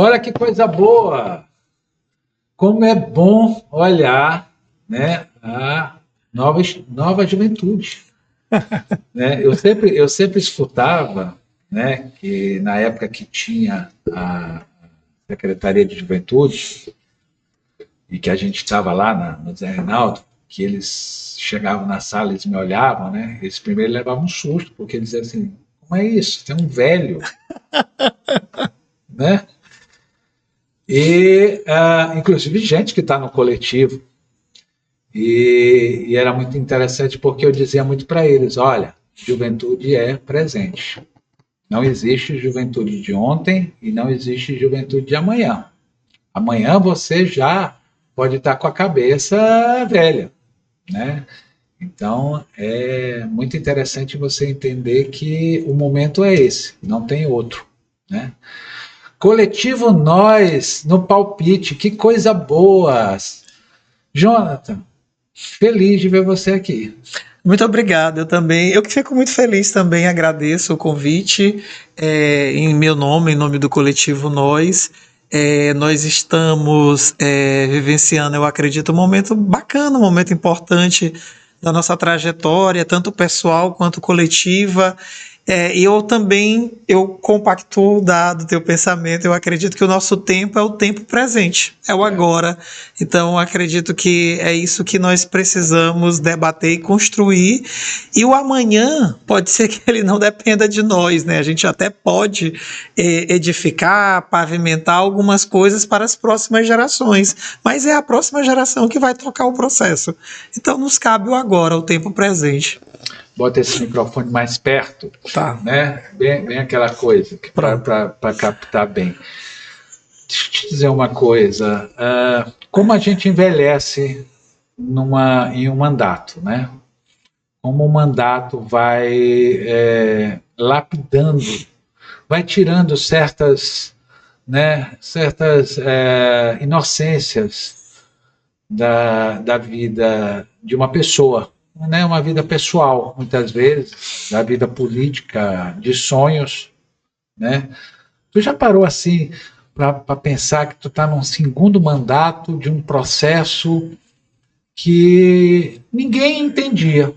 Olha que coisa boa! Como é bom olhar, né, a nova juventude. Né? Eu sempre escutava, né, que na época que tinha a Secretaria de Juventude e que a gente estava lá no Zé Reinaldo, que eles chegavam na sala, eles me olhavam, né? Eles primeiro levavam um susto, porque eles diziam assim: como é isso? Tem um velho, né? E, inclusive, gente que está no coletivo. E era muito interessante porque eu dizia muito para eles: olha, juventude é presente. Não existe juventude de ontem e não existe juventude de amanhã. Amanhã você já pode estar com a cabeça velha, né? Então é muito interessante você entender que o momento é esse, não tem outro, né? Coletivo Nós no palpite, que coisa boa! Jonathan, feliz de ver você aqui. Muito obrigado, eu também. Eu que fico muito feliz também, agradeço o convite em meu nome, em nome do Coletivo Nós. Nós estamos vivenciando, eu acredito, um momento bacana, um momento importante da nossa trajetória, tanto pessoal quanto coletiva. E eu compactuo do teu pensamento, eu acredito que o nosso tempo é o tempo presente, é o agora. Então, acredito que é isso que nós precisamos debater e construir. E o amanhã pode ser que ele não dependa de nós, né? A gente até pode edificar, pavimentar algumas coisas para as próximas gerações, mas é a próxima geração que vai tocar o processo. Então, nos cabe o agora, o tempo presente. Bota esse microfone mais perto, Tá. né? Bem aquela coisa, para captar bem. Deixa eu te dizer uma coisa. Como a gente envelhece em um mandato, né? Como o mandato vai lapidando, vai tirando certas inocências da vida de uma pessoa, né? Uma vida pessoal, muitas vezes, da vida política, de sonhos, né? Tu já parou assim para pensar que tu está num segundo mandato de um processo que ninguém entendia?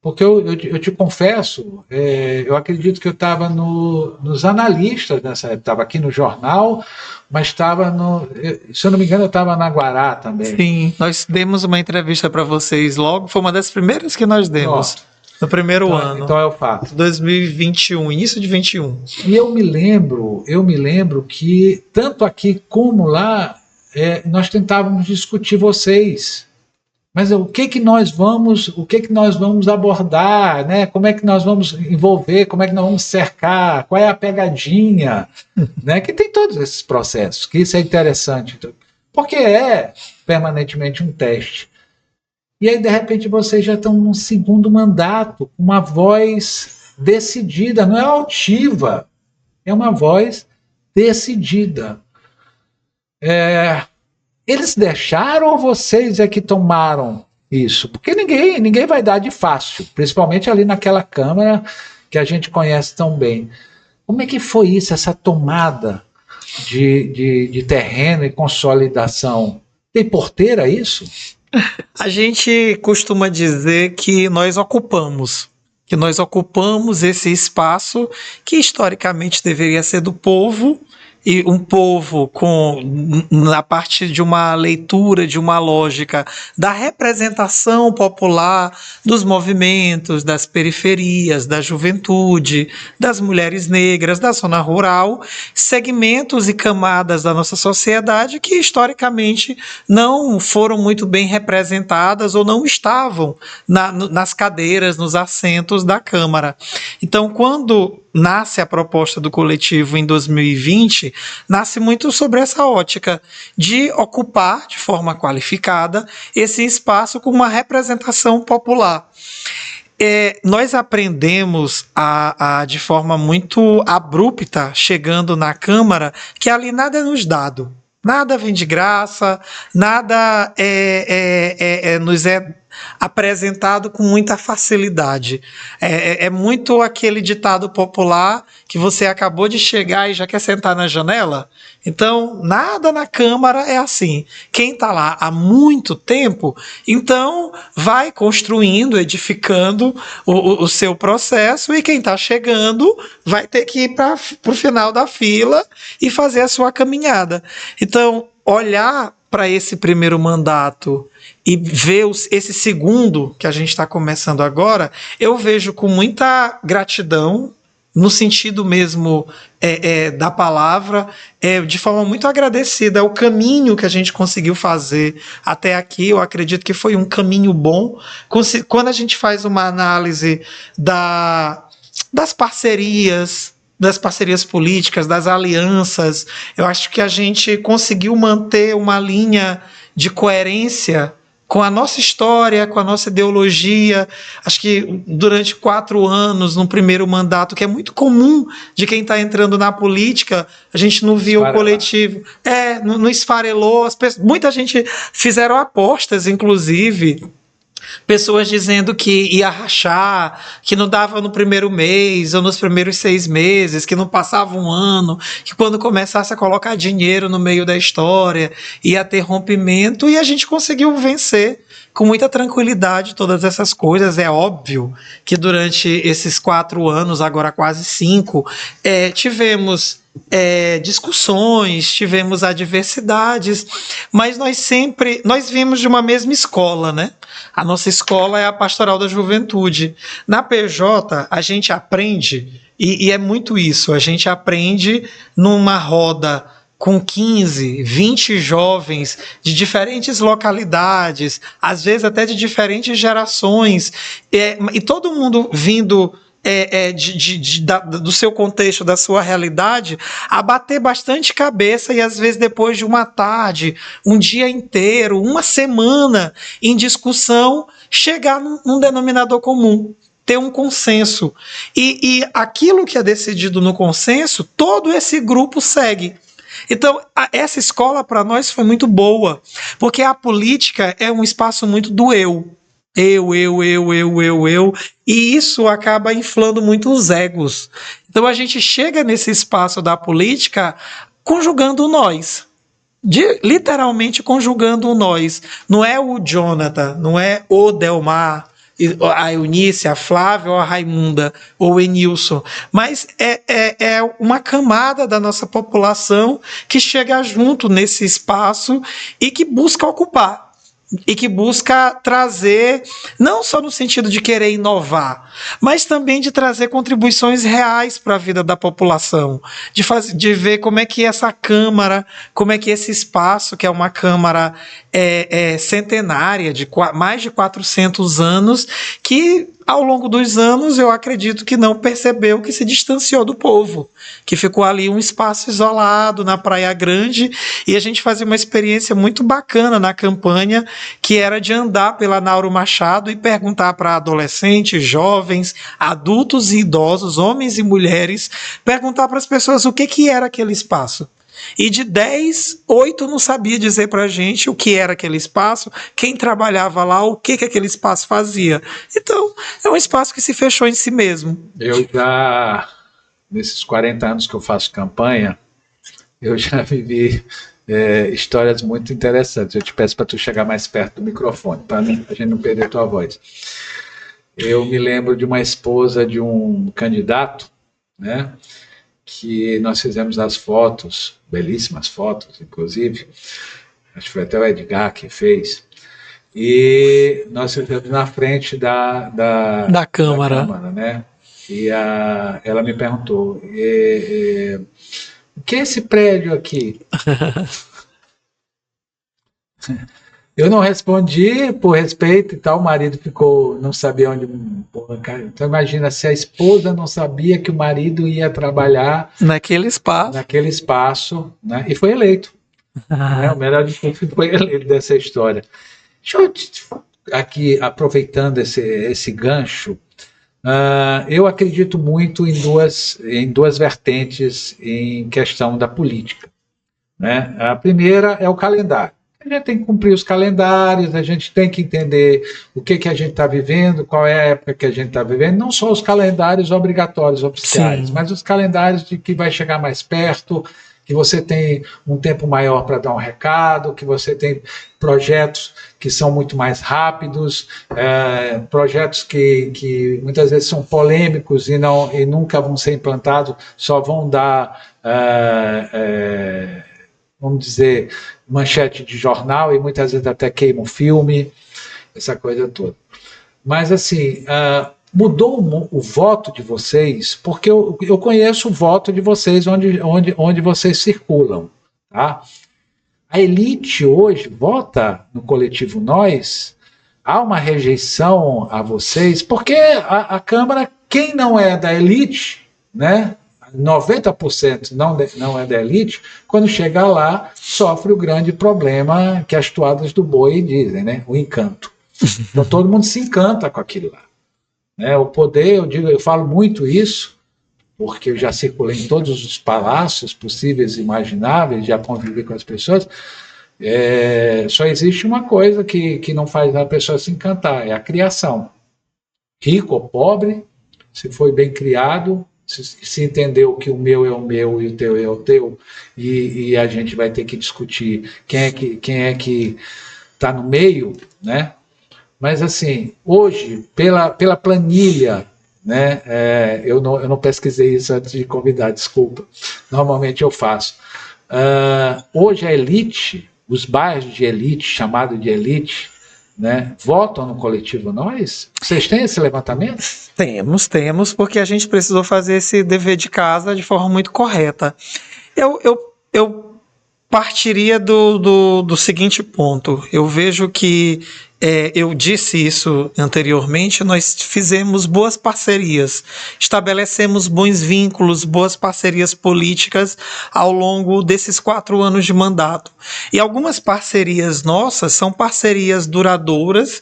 Porque eu te confesso, eu acredito que eu estava nos analistas nessa época, estava aqui no jornal, mas estava se eu não me engano, eu estava na Guará também. Sim, nós demos uma entrevista para vocês logo, foi uma das primeiras que nós demos. Pronto. No primeiro ano. Então é o fato. 2021, início de 21. E eu me lembro que tanto aqui como lá nós tentávamos discutir vocês. Mas o que nós vamos abordar, né? Como é que nós vamos envolver, como é que nós vamos cercar, qual é a pegadinha, né? Que tem todos esses processos, que isso é interessante, porque é permanentemente um teste. E aí, de repente, vocês já estão num segundo mandato, uma voz decidida, não é altiva, é uma voz decidida. Eles deixaram ou vocês é que tomaram isso? Porque ninguém vai dar de fácil, principalmente ali naquela Câmara que a gente conhece tão bem. Como é que foi isso, essa tomada de terreno e consolidação? Tem porteira isso? A gente costuma dizer que nós ocupamos esse espaço que historicamente deveria ser do povo, e um povo na parte de uma leitura, de uma lógica da representação popular dos movimentos, das periferias, da juventude, das mulheres negras, da zona rural, segmentos e camadas da nossa sociedade que historicamente não foram muito bem representadas ou não estavam nas cadeiras, nos assentos da Câmara. Então, quando nasce a proposta do coletivo em 2020, nasce muito sobre essa ótica de ocupar de forma qualificada esse espaço com uma representação popular. Nós aprendemos de forma muito abrupta, chegando na Câmara, que ali nada é nos dado. Nada vem de graça, nada nos é apresentado com muita facilidade. É muito aquele ditado popular que você acabou de chegar e já quer sentar na janela. Então, nada na Câmara é assim. Quem está lá há muito tempo, então vai construindo, edificando o seu processo, e quem está chegando vai ter que ir para o final da fila e fazer a sua caminhada. Então, olhar para esse primeiro mandato e ver esse segundo que a gente está começando agora, eu vejo com muita gratidão, no sentido mesmo da palavra, de forma muito agradecida. O caminho que a gente conseguiu fazer até aqui, eu acredito que foi um caminho bom. Quando a gente faz uma análise das parcerias políticas, das alianças, eu acho que a gente conseguiu manter uma linha de coerência com a nossa história, com a nossa ideologia. Acho que durante 4 anos, no primeiro mandato, que é muito comum de quem está entrando na política, a gente não viu o coletivo. Não esfarelou. Muita gente fizeram apostas, inclusive. Pessoas dizendo que ia rachar, que não dava no primeiro mês ou nos primeiros 6 meses, que não passava um ano, que quando começasse a colocar dinheiro no meio da história ia ter rompimento, e a gente conseguiu vencer com muita tranquilidade todas essas coisas. É óbvio que durante esses 4 anos, agora quase 5, tivemos discussões, tivemos adversidades, mas nós vimos de uma mesma escola, né? A nossa escola é a Pastoral da Juventude. Na PJ, a gente aprende, e é muito isso, a gente aprende numa roda com 15, 20 jovens de diferentes localidades, às vezes até de diferentes gerações, e todo mundo vindo do seu contexto, da sua realidade, a bater bastante cabeça, e às vezes depois de uma tarde, um dia inteiro, uma semana em discussão, chegar num denominador comum, ter um consenso. E aquilo que é decidido no consenso, todo esse grupo segue. Então, essa escola para nós foi muito boa, porque a política é um espaço muito do eu. Eu, e isso acaba inflando muito os egos. Então a gente chega nesse espaço da política conjugando o nós, literalmente conjugando o nós. Não é o Jonathan, não é o Delmar, a Eunice, a Flávia, ou a Raimunda, ou o Enilson, mas é uma camada da nossa população que chega junto nesse espaço e que busca ocupar. E que busca trazer, não só no sentido de querer inovar, mas também de trazer contribuições reais para a vida da população, de ver como é que essa Câmara, como é que esse espaço, que é uma Câmara centenária, de mais de 400 anos, que ao longo dos anos eu acredito que não percebeu, que se distanciou do povo, que ficou ali um espaço isolado na Praia Grande, e a gente fazia uma experiência muito bacana na campanha, que era de andar pela Nauro Machado e perguntar para adolescentes, jovens, adultos e idosos, homens e mulheres, perguntar para as pessoas o que era aquele espaço. E de 10, 8 não sabia dizer para a gente o que era aquele espaço, quem trabalhava lá, o que aquele espaço fazia. Então, é um espaço que se fechou em si mesmo. Eu já, nesses 40 anos que eu faço campanha, eu já vivi histórias muito interessantes. Eu te peço para tu chegar mais perto do microfone, para a gente não perder a tua voz. Eu me lembro de uma esposa de um candidato, né, que nós fizemos as fotos, belíssimas fotos, inclusive, acho que foi até o Edgar que fez, e nós fizemos na frente da Câmara. Da Câmara, né? E ela me perguntou, o que é esse prédio aqui? Eu não respondi por respeito e tal, o marido não sabia onde. Então imagina se a esposa não sabia que o marido ia trabalhar naquele espaço, né? E foi eleito. Né? O melhor de tudo foi eleito dessa história. Deixa eu aqui, aproveitando esse gancho, eu acredito muito em duas vertentes em questão da política. Né? A primeira é o calendário. A gente tem que cumprir os calendários, a gente tem que entender o que a gente está vivendo, qual é a época que a gente está vivendo, não só os calendários obrigatórios oficiais, Sim. mas os calendários de que vai chegar mais perto, que você tem um tempo maior para dar um recado, que você tem projetos que são muito mais rápidos, projetos que muitas vezes são polêmicos e nunca vão ser implantados, só vão dar, vamos dizer, manchete de jornal e muitas vezes até queima o filme, essa coisa toda. Mas assim, mudou o voto de vocês, porque eu conheço o voto de vocês onde vocês circulam. Tá? A elite hoje vota no coletivo Nós, há uma rejeição a vocês, porque a Câmara, quem não é da elite, né, 90% não é da elite, quando chega lá, sofre o grande problema que as toadas do boi dizem, né, o encanto. Então todo mundo se encanta com aquilo lá. O poder, eu falo muito isso, porque eu já circulei em todos os palácios possíveis e imagináveis, já convivi com as pessoas, só existe uma coisa que não faz a pessoa se encantar, é a criação. Rico ou pobre, se foi bem criado, se entendeu que o meu é o meu e o teu é o teu, e a gente vai ter que discutir quem é que está no meio, né? Mas assim, hoje, pela planilha, né, eu não pesquisei isso antes de convidar, desculpa, normalmente eu faço. Hoje a elite, os bairros de elite, chamado de elite, né, votam no coletivo Nós? Vocês têm esse levantamento? Temos, porque a gente precisou fazer esse dever de casa de forma muito correta. Eu partiria do seguinte ponto. Eu vejo que, eu disse isso anteriormente, nós fizemos boas parcerias, estabelecemos bons vínculos, boas parcerias políticas ao longo desses 4 anos de mandato. E algumas parcerias nossas são parcerias duradouras,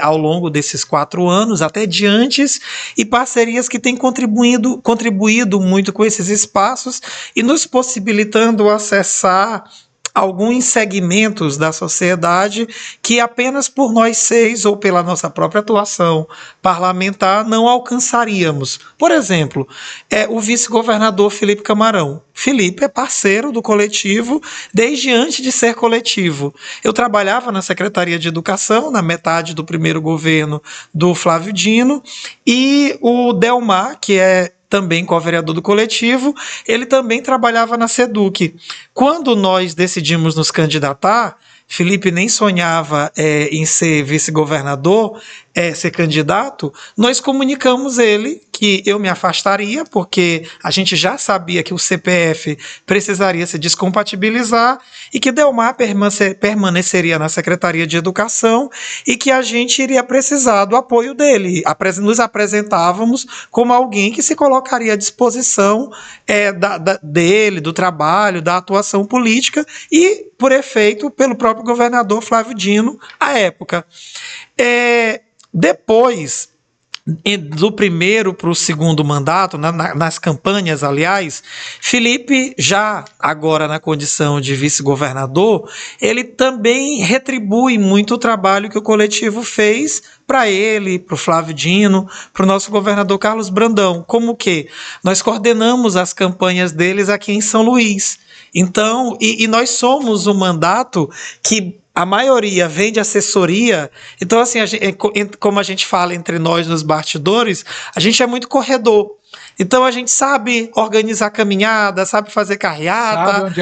ao longo desses 4 anos, até de antes, e parcerias que têm contribuído muito com esses espaços e nos possibilitando acessar alguns segmentos da sociedade que apenas por nós 6 ou pela nossa própria atuação parlamentar não alcançaríamos. Por exemplo, o vice-governador Felipe Camarão. Felipe é parceiro do coletivo desde antes de ser coletivo. Eu trabalhava na Secretaria de Educação, na metade do primeiro governo do Flávio Dino, e o Delmar, que é também co-vereador do coletivo, ele também trabalhava na SEDUC. Quando nós decidimos nos candidatar, Felipe nem sonhava em ser vice-governador, ser candidato, nós comunicamos ele que eu me afastaria, porque a gente já sabia que o CPF precisaria se descompatibilizar e que Delmar permaneceria na Secretaria de Educação e que a gente iria precisar do apoio dele. Nos apresentávamos como alguém que se colocaria à disposição dele, do trabalho, da atuação política e, por efeito, pelo próprio governador Flávio Dino, à época. Depois do primeiro para o segundo mandato, nas campanhas, aliás, Felipe, já agora na condição de vice-governador, ele também retribui muito o trabalho que o coletivo fez para ele, para o Flávio Dino, para o nosso governador Carlos Brandão. Como que? Nós coordenamos as campanhas deles aqui em São Luís. Então, e nós somos um mandato que a maioria vem de assessoria. Então, assim, como a gente fala entre nós nos bastidores, a gente é muito corredor. Então a gente sabe organizar caminhada, sabe fazer carreata,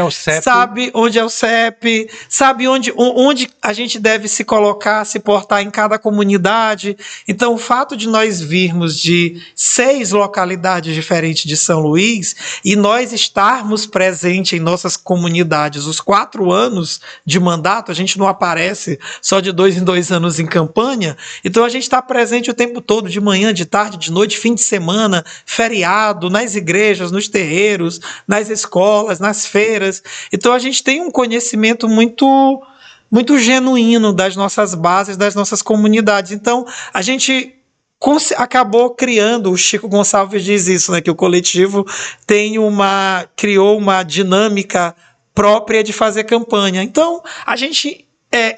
sabe onde é o CEP, sabe onde a gente deve se colocar, se portar em cada comunidade. Então o fato de nós virmos de 6 localidades diferentes de São Luís e nós estarmos presentes em nossas comunidades os 4 anos de mandato, a gente não aparece só de 2 em 2 anos em campanha, então a gente está presente o tempo todo, de manhã, de tarde, de noite, fim de semana, feriado, nas igrejas, nos terreiros, nas escolas, nas feiras. Então a gente tem um conhecimento muito, muito genuíno das nossas bases, das nossas comunidades. Então a gente acabou criando, o Chico Gonçalves diz isso, né, que o coletivo criou uma dinâmica própria de fazer campanha. Então, a gente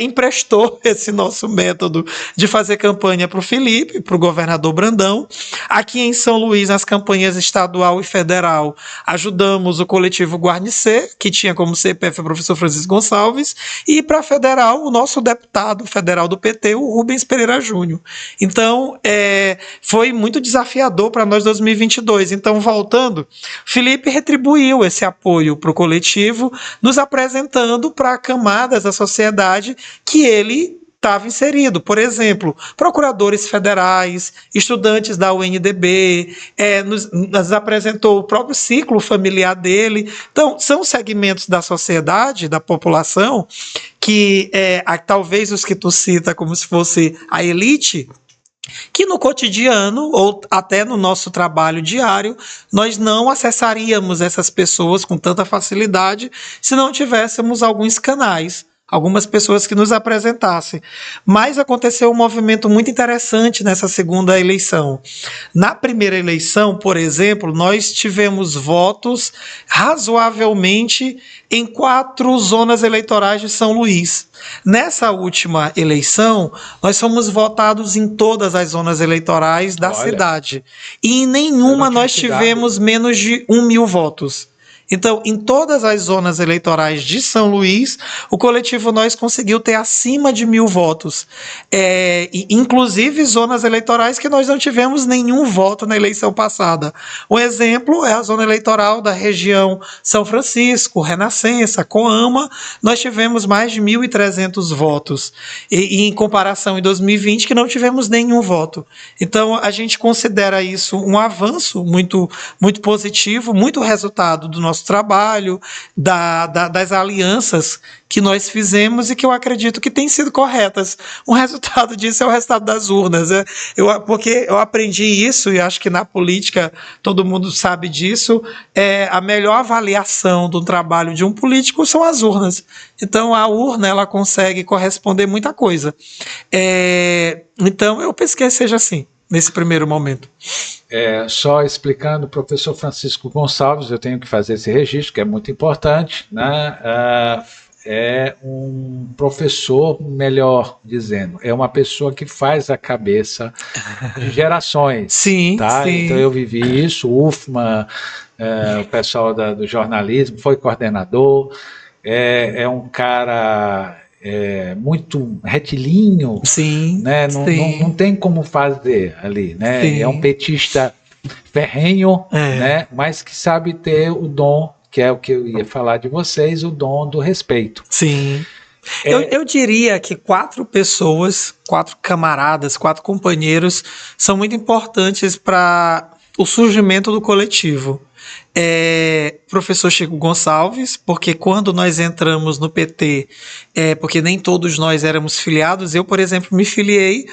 emprestou esse nosso método de fazer campanha para o Felipe, para o governador Brandão. Aqui em São Luís, nas campanhas estadual e federal, ajudamos o coletivo Guarnicê, que tinha como CPF o professor Francisco Gonçalves, e para federal, o nosso deputado federal do PT, o Rubens Pereira Júnior. Então, foi muito desafiador para nós 2022. Então, voltando, Felipe retribuiu esse apoio para o coletivo, nos apresentando para camadas da sociedade que ele estava inserido. Por exemplo, procuradores federais, estudantes da UNDB, nos apresentou o próprio ciclo familiar dele. Então, são segmentos da sociedade, da população, que talvez os que tu cita como se fosse a elite, que no cotidiano ou até no nosso trabalho diário, nós não acessaríamos essas pessoas com tanta facilidade se não tivéssemos alguns canais, algumas pessoas que nos apresentassem. Mas aconteceu um movimento muito interessante nessa segunda eleição. Na primeira eleição, por exemplo, nós tivemos votos razoavelmente em 4 zonas eleitorais de São Luís. Nessa última eleição, nós fomos votados em todas as zonas eleitorais da cidade. E em nenhuma nós tivemos menos de 1.000 votos. Então, em todas as zonas eleitorais de São Luís, o coletivo Nós conseguiu ter acima de 1.000 votos. Inclusive zonas eleitorais que nós não tivemos nenhum voto na eleição passada. Um exemplo é a zona eleitoral da região São Francisco, Renascença, Coama. Nós tivemos mais de 1.300 votos. E em comparação em 2020, que não tivemos nenhum voto. Então, a gente considera isso um avanço muito, muito positivo, muito resultado do nosso trabalho, das alianças que nós fizemos e que eu acredito que têm sido corretas. O resultado disso é o resultado das urnas. Porque eu aprendi isso, e acho que na política todo mundo sabe disso, a melhor avaliação do trabalho de um político são as urnas. Então a urna ela consegue corresponder muita coisa. Então eu penso que seja assim, nesse primeiro momento. Só explicando, o professor Francisco Gonçalves, eu tenho que fazer esse registro, que é muito importante, né? É um professor, melhor dizendo, é uma pessoa que faz a cabeça de gerações. Sim, tá? sim. Então eu vivi isso, o UFMA, o pessoal do jornalismo, foi coordenador, é um cara... muito retilíneo, sim, né? Não tem como fazer ali, né? Sim. É um petista ferrenho, né? Mas que sabe ter o dom, que é o que eu ia falar de vocês, o dom do respeito. Sim. Eu diria que 4 pessoas, 4 camaradas, 4 companheiros são muito importantes para o surgimento do coletivo. Professor Chico Gonçalves, porque quando nós entramos no PT, porque nem todos nós éramos filiados, eu, por exemplo, me filiei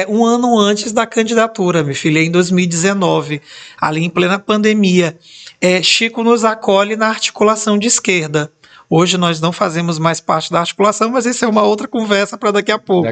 um ano antes da candidatura, me filiei em 2019, ali em plena pandemia. Chico nos acolhe na articulação de esquerda. Hoje nós não fazemos mais parte da articulação, mas isso é uma outra conversa para daqui a pouco.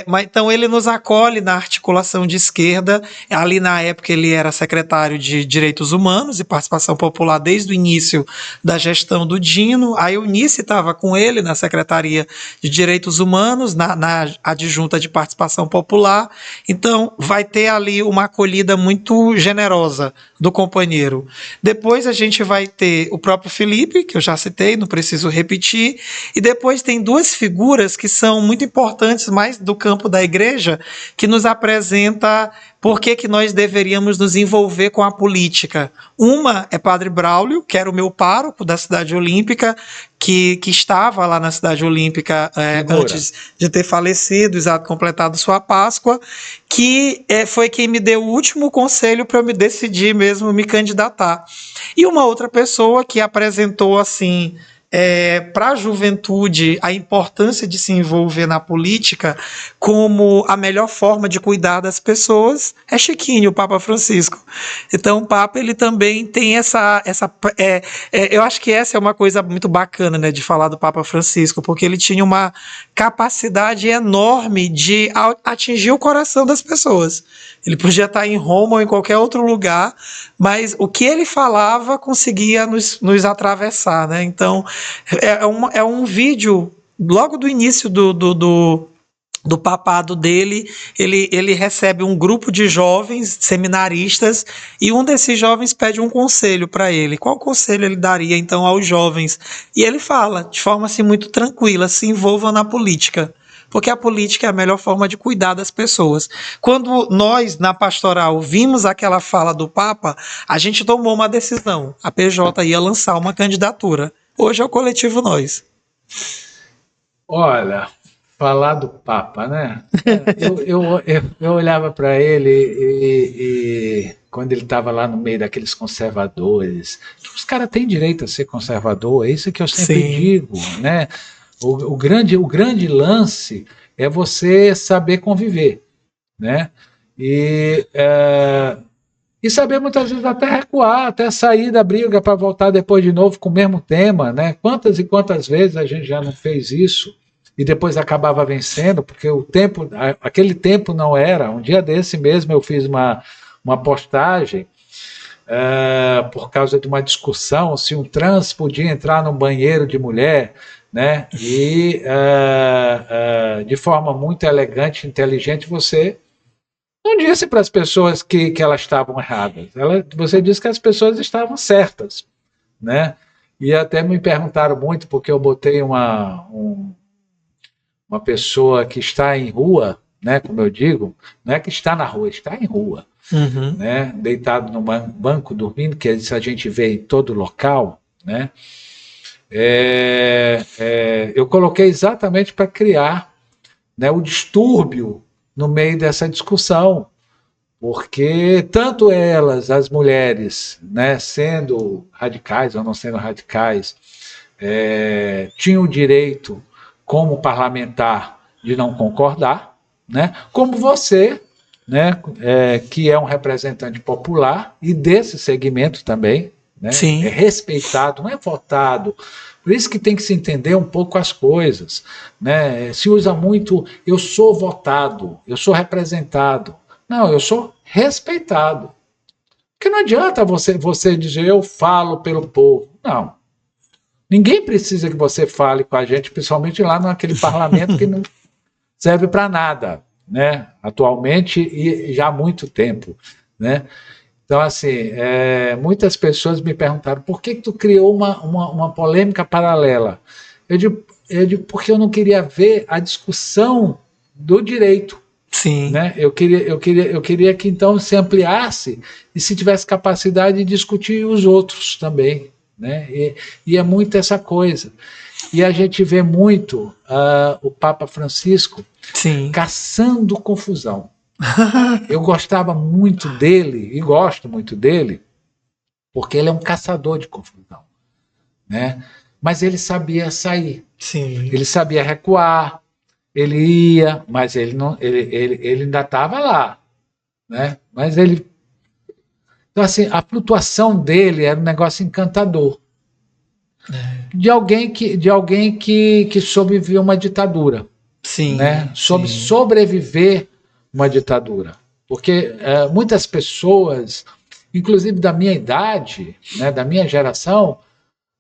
Mas então ele nos acolhe na articulação de esquerda. Ali na época ele era secretário de Direitos Humanos e Participação Popular desde o início da gestão do Dino. A Eunice estava com ele na Secretaria de Direitos Humanos, na adjunta de Participação Popular. Então vai ter ali uma acolhida muito generosa do companheiro. Depois a gente vai ter o próprio Felipe, que eu já citei, não preciso repetir. E depois tem 2 figuras que são muito importantes, mais do campo da igreja, que nos apresenta por que nós deveríamos nos envolver com a política. Uma é Padre Braulio, que era o meu pároco da Cidade Olímpica, que estava lá na Cidade Olímpica antes de ter falecido, completado sua Páscoa, que foi quem me deu o último conselho para eu me decidir mesmo me candidatar. E uma outra pessoa que apresentou assim... para a juventude a importância de se envolver na política como a melhor forma de cuidar das pessoas é Chiquinho, o Papa Francisco. Então o Papa ele também tem eu acho que essa é uma coisa muito bacana, né, de falar do Papa Francisco, porque ele tinha uma capacidade enorme de atingir o coração das pessoas. Ele podia estar em Roma ou em qualquer outro lugar, mas o que ele falava conseguia nos atravessar, né? Então, é um vídeo logo do início do papado dele, ele recebe um grupo de jovens seminaristas e um desses jovens pede um conselho para ele. Qual conselho ele daria então aos jovens? E ele fala de forma assim muito tranquila: se envolvam na política, porque a política é a melhor forma de cuidar das pessoas. Quando nós, na pastoral, vimos aquela fala do Papa, a gente tomou uma decisão. A PJ ia lançar uma candidatura. Hoje é o Coletivo Nós. Olha, falar do Papa, né? Eu olhava para ele e quando ele estava lá no meio daqueles conservadores, os caras têm direito a ser conservador, é isso que eu sempre Sim. digo, né? O grande lance é você saber conviver, né? E, e saber muitas vezes até recuar, até sair da briga para voltar depois de novo com o mesmo tema, né? Quantas e quantas vezes a gente já não fez isso e depois acabava vencendo, porque o tempo, aquele tempo não era. Um dia desse mesmo eu fiz uma postagem por causa de uma discussão se um trans podia entrar num banheiro de mulher, né? E de forma muito elegante, inteligente, você não disse para as pessoas que elas estavam erradas. Você disse que as pessoas estavam certas, né? E até me perguntaram muito porque eu botei uma pessoa que está em rua, né? Como eu digo, não é que está na rua, está em rua, né? Deitado no banco dormindo, que isso a gente vê em todo local, né? Eu coloquei exatamente para criar, né, o distúrbio no meio dessa discussão, porque tanto elas, as mulheres, né, sendo radicais ou não sendo radicais, tinham o direito, como parlamentar, de não concordar, né, como você, né, que é um representante popular e desse segmento também, né, Sim. é respeitado, não é votado. Por isso que tem que se entender um pouco as coisas, né? Se usa muito, eu sou votado, eu sou representado. Não, eu sou respeitado. Porque não adianta você dizer eu falo pelo povo. Não. Ninguém precisa que você fale com a gente, principalmente lá naquele parlamento que não serve para nada, né? Atualmente e já há muito tempo, né? Então, assim, muitas pessoas me perguntaram por que tu criou uma polêmica paralela. Eu digo porque eu não queria ver a discussão do direito. Sim. Né? Eu queria que então se ampliasse e se tivesse capacidade de discutir os outros também. Né? E é muito essa coisa. E a gente vê muito o Papa Francisco Sim. caçando confusão. Eu gostava muito dele, e gosto muito dele, porque ele é um caçador de confusão, né? Mas ele sabia sair. Sim. Ele sabia recuar, ele ia, mas ele ainda estava lá, né? Mas ele... Então, assim, a flutuação dele era um negócio encantador. De alguém que sobreviveu uma ditadura. Sim. Né? Sobre sobreviver uma ditadura. Porque muitas pessoas, inclusive da minha idade, né, da minha geração,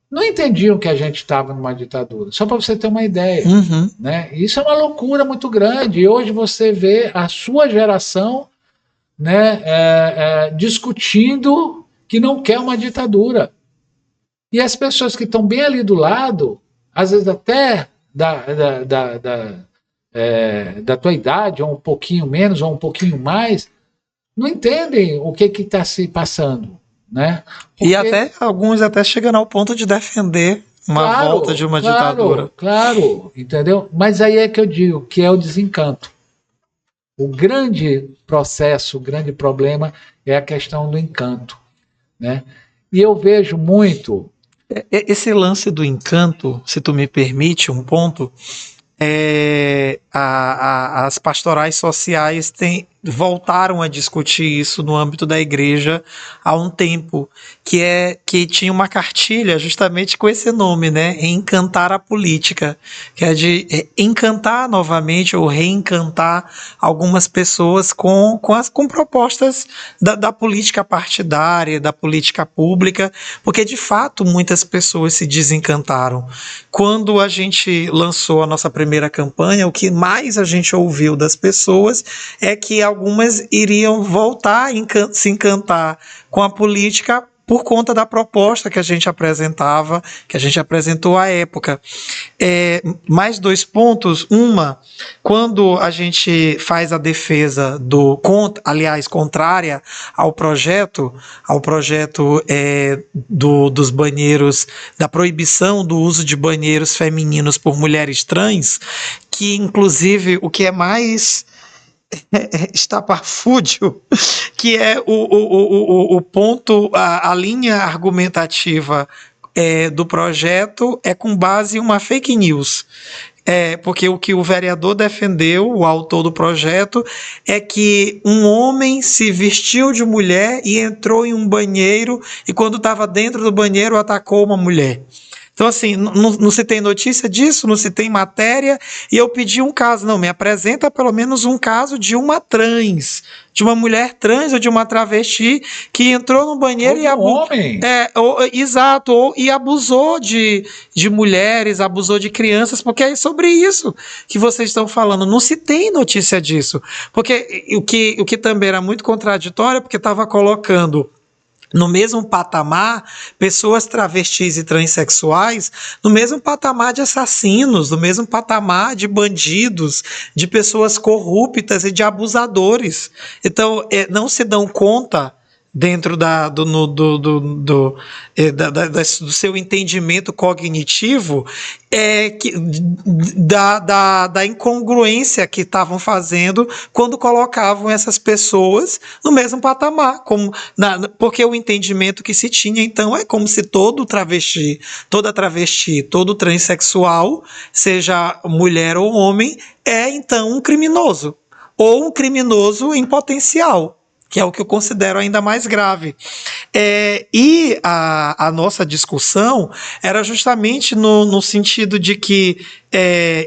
não entendiam que a gente estava numa ditadura. Só para você ter uma ideia. Né? Isso é uma loucura muito grande. E hoje você vê a sua geração, né, discutindo que não quer uma ditadura. E as pessoas que estão bem ali do lado, às vezes até da tua idade, ou um pouquinho menos, ou um pouquinho mais, não entendem o que está se passando. Né? Porque... E até alguns até chegam ao ponto de defender uma volta de uma ditadura. Claro, entendeu? Mas aí é que eu digo que é o desencanto. O grande processo, o grande problema é a questão do encanto. Né? E eu vejo muito... Esse lance do encanto, se tu me permite um ponto... as pastorais sociais voltaram a discutir isso no âmbito da igreja há um tempo, que tinha uma cartilha justamente com esse nome, né? Encantar a política, que é de encantar novamente ou reencantar algumas pessoas com propostas da política partidária, da política pública, porque de fato muitas pessoas se desencantaram. Quando a gente lançou a nossa primeira campanha, o que mais a gente ouviu das pessoas é que algumas iriam voltar a se encantar com a política por conta da proposta que a gente apresentava, que a gente apresentou à época. Mais 2 pontos. Quando a gente faz a defesa contrária ao projeto dos banheiros, da proibição do uso de banheiros femininos por mulheres trans, que inclusive o que é mais estapafúrdio, que é o ponto, a linha argumentativa do projeto é com base em uma fake news. Porque o que o vereador defendeu, o autor do projeto, é que um homem se vestiu de mulher e entrou em um banheiro e quando estava dentro do banheiro atacou uma mulher. Então, assim, não se tem notícia disso, não se tem matéria, e eu pedi um caso. Não, me apresenta pelo menos um caso de uma trans, de uma mulher trans ou de uma travesti que entrou no banheiro e homem. E abusou de mulheres, abusou de crianças, porque é sobre isso que vocês estão falando. Não se tem notícia disso. Porque o que também era muito contraditório, porque estava colocando no mesmo patamar, pessoas travestis e transexuais, no mesmo patamar de assassinos, no mesmo patamar de bandidos, de pessoas corruptas e de abusadores. Então, não se dão conta dentro do seu entendimento cognitivo da incongruência que estavam fazendo quando colocavam essas pessoas no mesmo patamar, porque o entendimento que se tinha então é como se todo travesti, todo transexual, seja mulher ou homem, é então um criminoso, ou um criminoso em potencial, que é o que eu considero ainda mais grave. E a nossa discussão era justamente no sentido de que,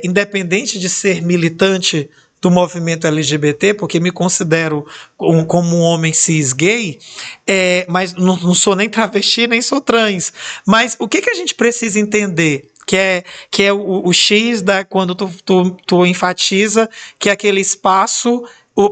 independente de ser militante do movimento LGBT, porque me considero como um homem cis gay, mas não sou nem travesti, nem sou trans. Mas o que a gente precisa entender? Que é o X quando tu enfatiza que aquele espaço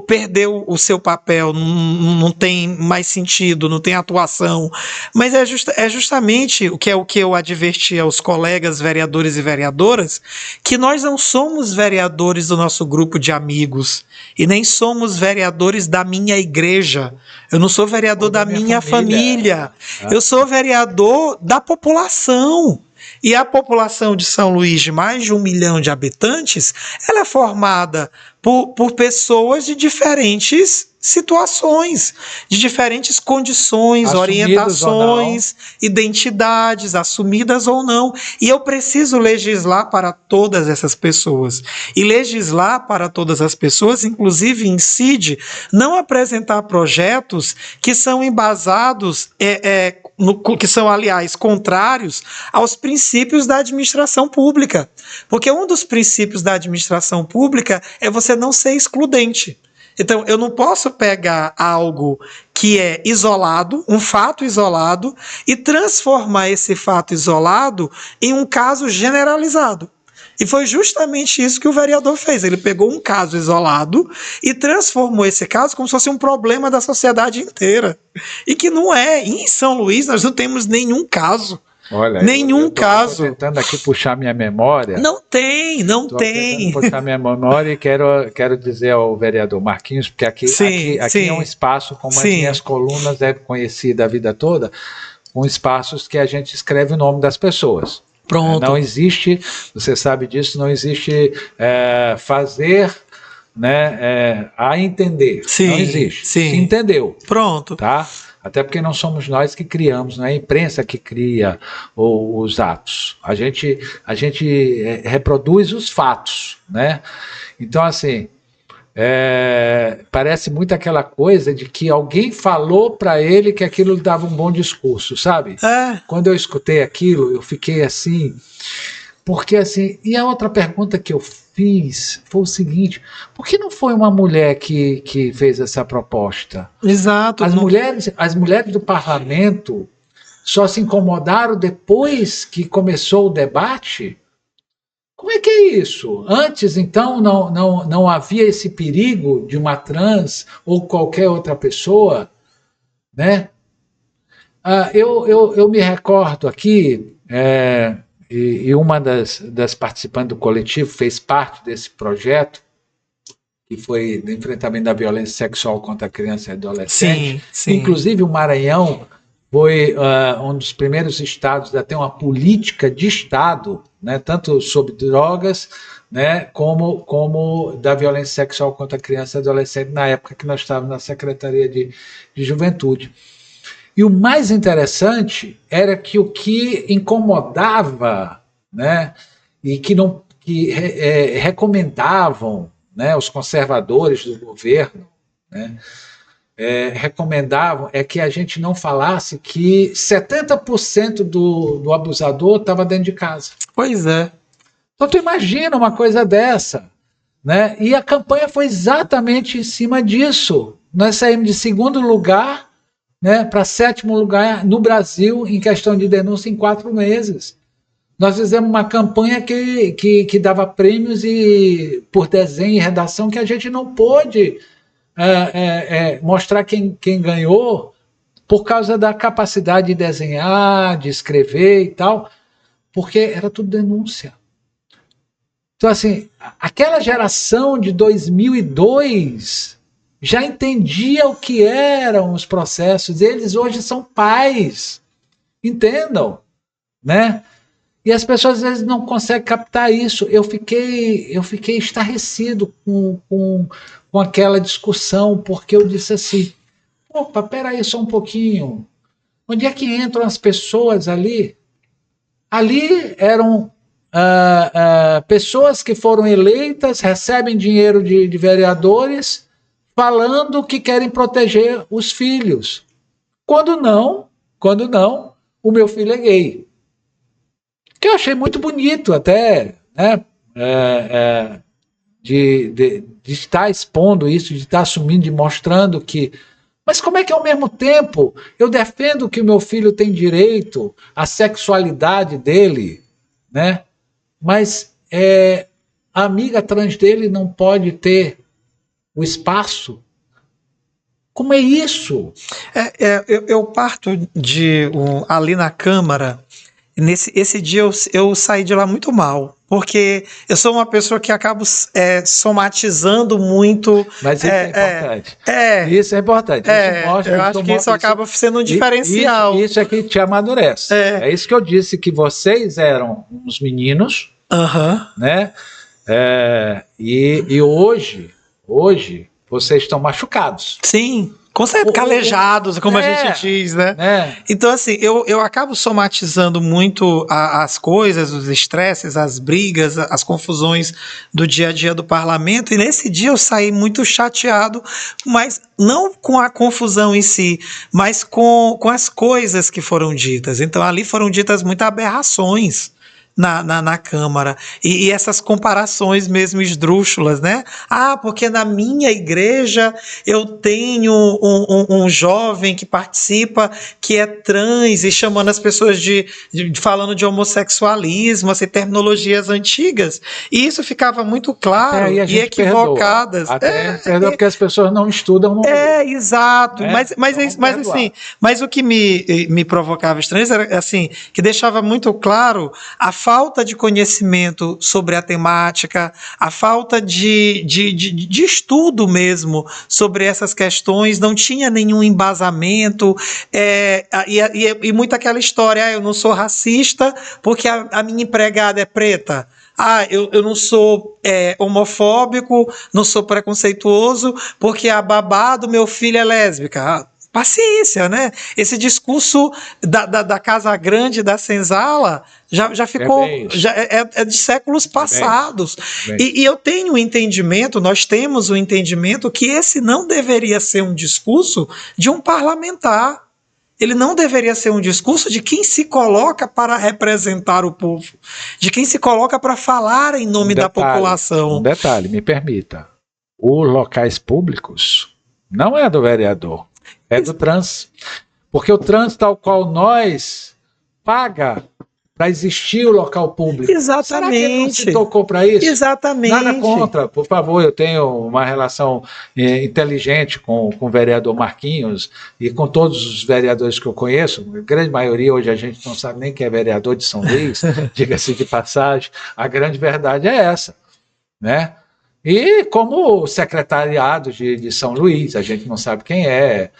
perdeu o seu papel, não tem mais sentido, não tem atuação, mas é justamente o que eu adverti aos colegas vereadores e vereadoras, que nós não somos vereadores do nosso grupo de amigos, e nem somos vereadores da minha igreja, eu não sou vereador da minha família. Eu sou vereador da população. E a população de São Luís, de mais de 1 milhão de habitantes, ela é formada por pessoas de diferentes situações, de diferentes condições, assumidas, orientações, identidades, assumidas ou não. E eu preciso legislar para todas essas pessoas. E legislar para todas as pessoas, inclusive, incide não apresentar projetos que são embasados, que são, aliás, contrários aos princípios da administração pública. Porque um dos princípios da administração pública é você não ser excludente. Então, eu não posso pegar algo que é isolado, um fato isolado, e transformar esse fato isolado em um caso generalizado. E foi justamente isso que o vereador fez. Ele pegou um caso isolado e transformou esse caso como se fosse um problema da sociedade inteira. E que não é. E em São Luís nós não temos nenhum caso. Olha, nenhum caso. Estou tentando aqui puxar minha memória. Não tem. Tentando puxar minha memória e quero dizer ao vereador Marquinhos, porque aqui é um espaço, como as minhas colunas é conhecida a vida toda, com espaços que a gente escreve o nome das pessoas. Pronto. Não existe, você sabe disso, não existe fazer, né, a entender. Sim, não existe. Sim. Se entendeu. Pronto. Tá? Até porque não somos nós que criamos, não é a imprensa que cria os atos. A gente reproduz os fatos, né? Então, assim, Parece muito aquela coisa de que alguém falou para ele que aquilo lhe dava um bom discurso, sabe? Quando eu escutei aquilo, eu fiquei assim, porque assim, e a outra pergunta que eu fiz foi o seguinte: por que não foi uma mulher que fez essa proposta? Exato. As mulheres do parlamento só se incomodaram depois que começou o debate? Como é que é isso? Antes, então, não havia esse perigo de uma trans ou qualquer outra pessoa, né? Eu me recordo aqui, e uma das participantes do coletivo fez parte desse projeto, que foi do enfrentamento da violência sexual contra a criança e adolescente. Sim. Inclusive, o Maranhão foi um dos primeiros estados a ter uma política de Estado, né, tanto sobre drogas, né, como da violência sexual contra a criança e adolescente, na época que nós estávamos na Secretaria de Juventude. E o mais interessante era que o que incomodava, né, e que recomendavam, né, os conservadores do governo, né, recomendavam que a gente não falasse que 70% do abusador estava dentro de casa. Pois é. Então tu imagina uma coisa dessa, né? E a campanha foi exatamente em cima disso. Nós saímos de segundo lugar, né, para sétimo lugar no Brasil em questão de denúncia em 4 meses. Nós fizemos uma campanha que dava prêmios por desenho e redação que a gente não pôde mostrar quem ganhou por causa da capacidade de desenhar, de escrever e tal, porque era tudo denúncia. Então, assim, aquela geração de 2002 já entendia o que eram os processos. Eles hoje são pais, entendam, né? E as pessoas às vezes não conseguem captar isso. Eu fiquei estarrecido com aquela discussão, porque eu disse assim: opa, peraí só um pouquinho. Onde é que entram as pessoas ali? Ali eram pessoas que foram eleitas, recebem dinheiro de vereadores, falando que querem proteger os filhos. Quando não, o meu filho é gay. Que eu achei muito bonito até, né? De estar expondo isso, de estar assumindo, de mostrando que... Mas como é que ao mesmo tempo eu defendo que o meu filho tem direito à sexualidade dele, né? Mas a amiga trans dele não pode ter o espaço? Como é isso? Eu parto ali na Câmara. Esse dia eu saí de lá muito mal, porque eu sou uma pessoa que acabo somatizando muito. Mas isso é importante. Isso é importante. Eu acho que isso acaba sendo um diferencial. Isso é que te amadurece. É isso que eu disse, que vocês eram uns meninos, né? E hoje vocês estão machucados. Sim. Calejados, como a gente diz, né? Então, assim, eu acabo somatizando muito as coisas, os estresses, as brigas, as confusões do dia a dia do parlamento, e nesse dia eu saí muito chateado, mas não com a confusão em si, mas com as coisas que foram ditas. Então, ali foram ditas muitas aberrações na Câmara, e essas comparações mesmo esdrúxulas, né? Porque na minha igreja eu tenho um jovem que participa, que é trans, e chamando as pessoas falando de homossexualismo, assim, terminologias antigas, e isso ficava muito claro e equivocadas. Perdoa porque as pessoas não estudam. Exato, mas o que me provocava estranheza era assim, que deixava muito claro a falta de conhecimento sobre a temática, a falta de estudo mesmo sobre essas questões, não tinha nenhum embasamento, e muito aquela história: eu não sou racista porque a minha empregada é preta. Eu não sou homofóbico, não sou preconceituoso porque a babá do meu filho é lésbica. paciência, né? Esse discurso da Casa Grande, da senzala, já ficou, é de séculos passados. E eu tenho um entendimento, nós temos um entendimento que esse não deveria ser um discurso de um parlamentar. Ele não deveria ser um discurso de quem se coloca para representar o povo, de quem se coloca para falar em nome da população. Um detalhe, me permita. Os locais públicos não é do vereador, é do trans. Porque o trans, tal qual nós, paga para existir o local público. Exatamente. Será que ele não se tocou para isso? Exatamente. Nada contra, por favor, eu tenho uma relação inteligente com o vereador Marquinhos e com todos os vereadores que eu conheço, a grande maioria hoje a gente não sabe nem quem é vereador de São Luís, diga-se de passagem, a grande verdade é essa, né? E como secretariado de São Luís, a gente não sabe quem é,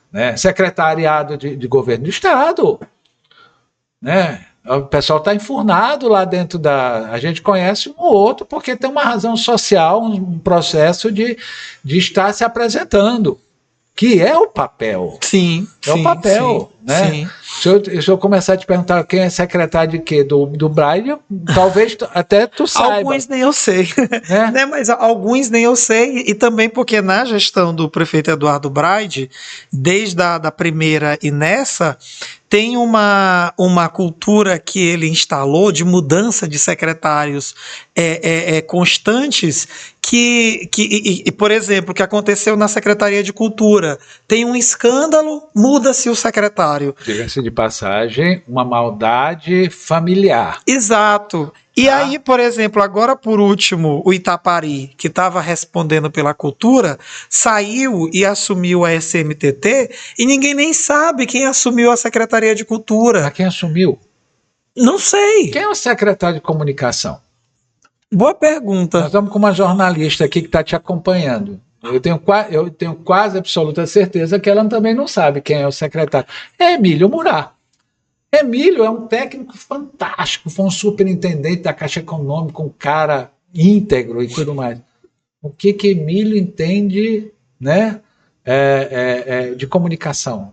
né? Secretariado de governo do Estado, né? O pessoal está enfurnado lá dentro da... A gente conhece um ou outro porque tem uma razão social, um processo de estar se apresentando, que é o papel. Sim, é o papel, sim, né? Sim. Se eu começar a te perguntar quem é secretário de quê? Do Braille, talvez até tu saiba. Alguns nem eu sei, né? Mas alguns nem eu sei, e também porque na gestão do prefeito Eduardo Braide, desde a primeira e nessa, tem uma cultura que ele instalou de mudança de secretários constantes que, por exemplo, o que aconteceu na Secretaria de Cultura, tem um escândalo, muda-se o secretário. Diga-se de passagem, uma maldade familiar. Exato. E aí, por exemplo, agora por último, o Itapari, que estava respondendo pela cultura, saiu e assumiu a SMTT e ninguém nem sabe quem assumiu a Secretaria de Cultura. Quem assumiu? Não sei. Quem é o secretário de comunicação? Boa pergunta. Nós estamos com uma jornalista aqui que está te acompanhando. Eu tenho quase absoluta certeza que ela também não sabe quem é o secretário. É Emílio Murat. Emílio é um técnico fantástico, foi um superintendente da Caixa Econômica, um cara íntegro e tudo mais. O que Emílio entende, né, de comunicação?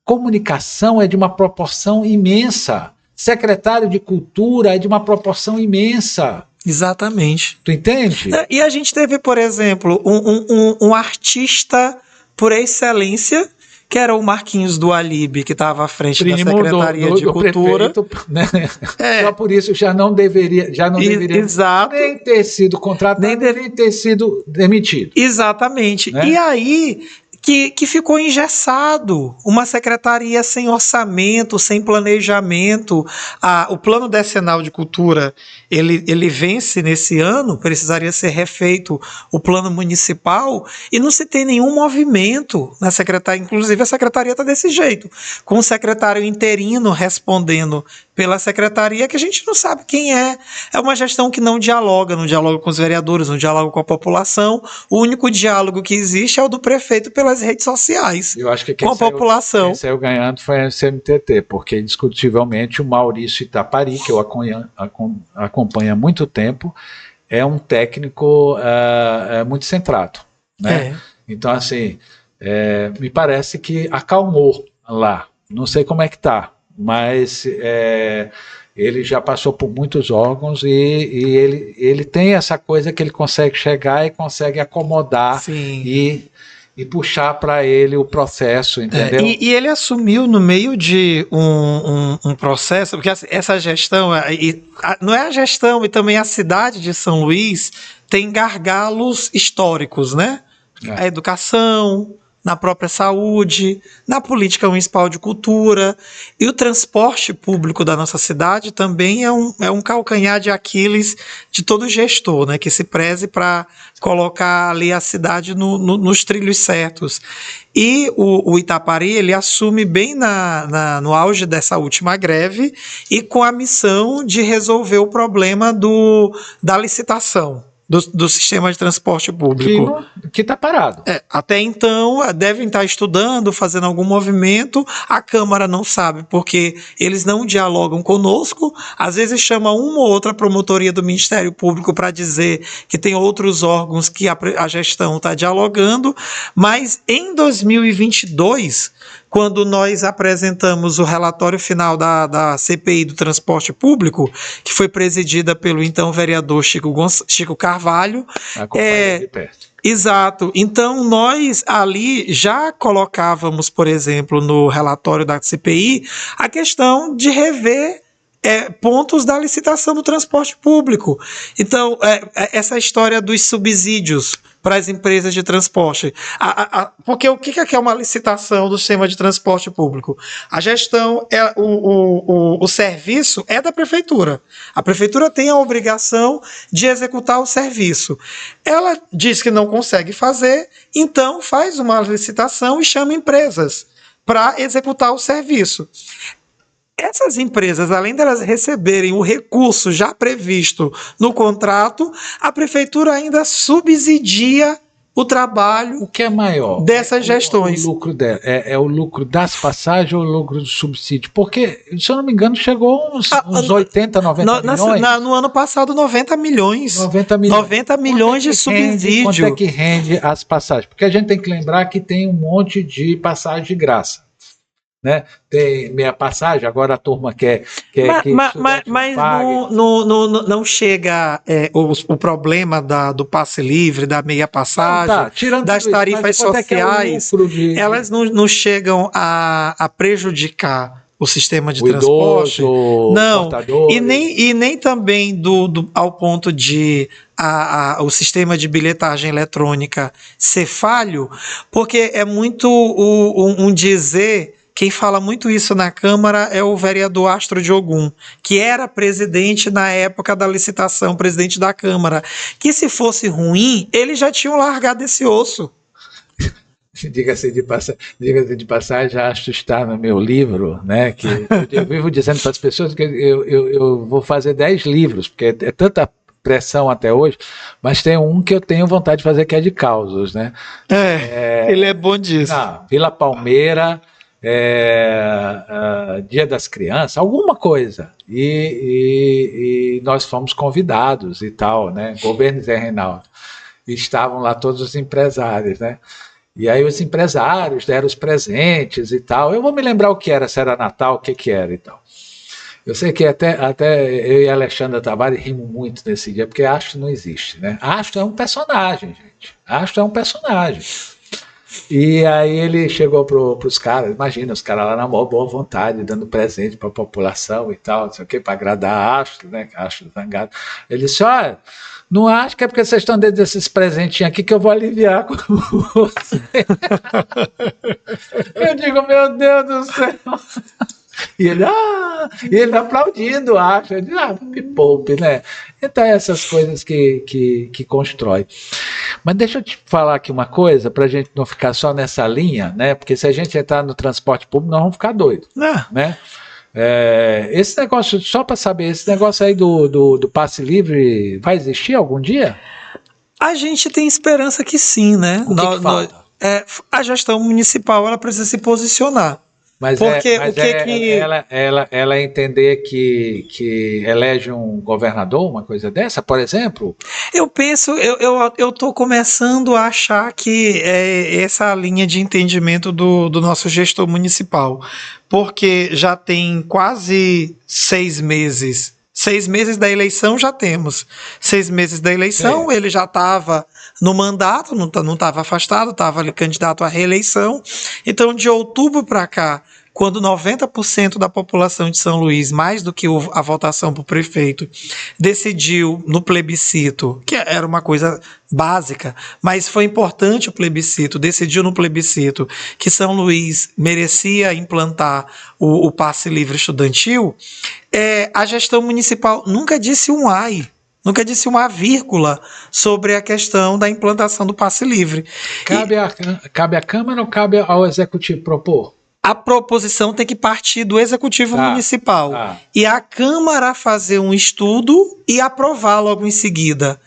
Comunicação é de uma proporção imensa. Secretário de Cultura é de uma proporção imensa. Exatamente. Tu entende? E a gente teve, por exemplo, um artista por excelência, que era o Marquinhos do Alibe, que estava à frente da Secretaria de Cultura. Prefeito, né? Só por isso já não deveria Exato. nem ter sido contratado, nem ter sido demitido. Exatamente. Né? E aí que ficou engessado, uma secretaria sem orçamento, sem planejamento. O plano decenal de cultura, ele vence nesse ano, precisaria ser refeito o plano municipal, e não se tem nenhum movimento na secretaria. Inclusive a secretaria está desse jeito, com o secretário interino respondendo pela secretaria, que a gente não sabe quem é. É uma gestão que não dialoga com os vereadores, não dialoga com a população. O único diálogo que existe é o do prefeito pelas redes sociais. Eu acho que com a população. Quem saiu ganhando foi a CMTT, porque indiscutivelmente o Maurício Itapari, que eu acompanho há muito tempo, é um técnico muito centrado, né? Então, assim, me parece que acalmou lá. Não sei como é que está, mas ele já passou por muitos órgãos e ele tem essa coisa que ele consegue chegar e consegue acomodar. Sim. E puxar para ele o processo, entendeu? E ele assumiu no meio de um processo, porque essa gestão, não é a gestão, e também a cidade de São Luís tem gargalos históricos, né? A educação, na própria saúde, na política municipal de cultura, e o transporte público da nossa cidade também é um calcanhar de Aquiles de todo gestor, né, que se preze para colocar ali a cidade nos trilhos certos. E o Itapari, ele assume bem no auge dessa última greve e com a missão de resolver o problema da licitação. do sistema de transporte público. Que está parado. Até então, devem estar estudando, fazendo algum movimento. A Câmara não sabe, porque eles não dialogam conosco. Às vezes chama uma ou outra promotoria do Ministério Público para dizer que tem outros órgãos que a gestão está dialogando. Mas em 2022, quando nós apresentamos o relatório final da CPI do transporte público, que foi presidida pelo então vereador Chico Carvalho. Acompanha de perto. Exato. Então, nós ali já colocávamos, por exemplo, no relatório da CPI, a questão de rever pontos da licitação do transporte público. Então, essa história dos subsídios para as empresas de transporte. Porque o que é uma licitação do sistema de transporte público? A gestão, o serviço é da prefeitura. A prefeitura tem a obrigação de executar o serviço. Ela diz que não consegue fazer, então faz uma licitação e chama empresas para executar o serviço. Essas empresas, além delas receberem o recurso já previsto no contrato, a prefeitura ainda subsidia o trabalho. O que é maior? Dessas gestões. O lucro dela é o lucro das passagens ou o lucro do subsídio? Porque, se eu não me engano, chegou uns 80, 90 milhões. No ano passado, 90 milhões. 90 milhões. 90 milhões de subsídio. Quanto é que rende as passagens? Porque a gente tem que lembrar que tem um monte de passagem de graça. Né? Tem meia passagem, agora a turma quer mas não chega o problema do passe livre, da meia passagem, das tarifas sociais, elas não chegam a prejudicar o sistema de transporte, idoso, não, e nem também ao ponto de o sistema de bilhetagem eletrônica ser falho, porque é muito um dizer. Quem fala muito isso na Câmara é o vereador Astro Diogun, que era presidente na época da licitação, presidente da Câmara, que se fosse ruim, eles já tinham largado esse osso. Diga-se de passagem, Astro está no meu livro, né, que eu vivo dizendo para as pessoas que eu vou fazer 10 livros, porque é tanta pressão até hoje, mas tem um que eu tenho vontade de fazer que é de causos, né? Ele é bom disso. Vila Palmeira, Dia das Crianças, alguma coisa, e nós fomos convidados e tal, né? Governo Zé Reinaldo, e estavam lá todos os empresários, né? E aí os empresários deram os presentes e tal. Eu vou me lembrar o que era, se era Natal, o que era e tal. Eu sei que até eu e a Alexandra Tavares rimos muito nesse dia, porque Astro não existe, né? Astro é um personagem, gente. Astro é um personagem. E aí ele chegou para os caras, imagina, os caras lá na maior boa vontade, dando presente para a população e tal, não sei o que, para agradar a Astro, né? Astro zangado. Ele disse: olha, não acho que é porque vocês estão dentro desses presentinhos aqui que eu vou aliviar com você. Eu digo, meu Deus do céu. E ele aplaudindo, acha, ele me poupe, né? Então, essas coisas que constrói. Mas deixa eu te falar aqui uma coisa, para a gente não ficar só nessa linha, né? Porque se a gente entrar no transporte público, nós vamos ficar doidos, né? Esse negócio, só para saber, esse negócio aí do passe livre vai existir algum dia? A gente tem esperança que sim, né? O que falta? A gestão municipal ela precisa se posicionar. Mas ela entender que elege um governador, uma coisa dessa, por exemplo? Eu penso, eu estou começando a achar que é essa linha de entendimento do nosso gestor municipal, porque já tem quase 6 meses. 6 meses da eleição já temos. 6 meses da eleição, ele já estava no mandato, não estava afastado, estava ali candidato à reeleição. Então, de outubro para cá, quando 90% da população de São Luís, mais do que a votação para o prefeito, decidiu no plebiscito, que era uma coisa básica, mas foi importante o plebiscito, decidiu no plebiscito que São Luís merecia implantar o passe livre estudantil, a gestão municipal nunca disse um ai, nunca disse uma vírgula sobre a questão da implantação do passe livre. Cabe à Câmara ou cabe ao Executivo propor? A proposição tem que partir do Executivo Municipal. E a Câmara fazer um estudo e aprovar logo em seguida.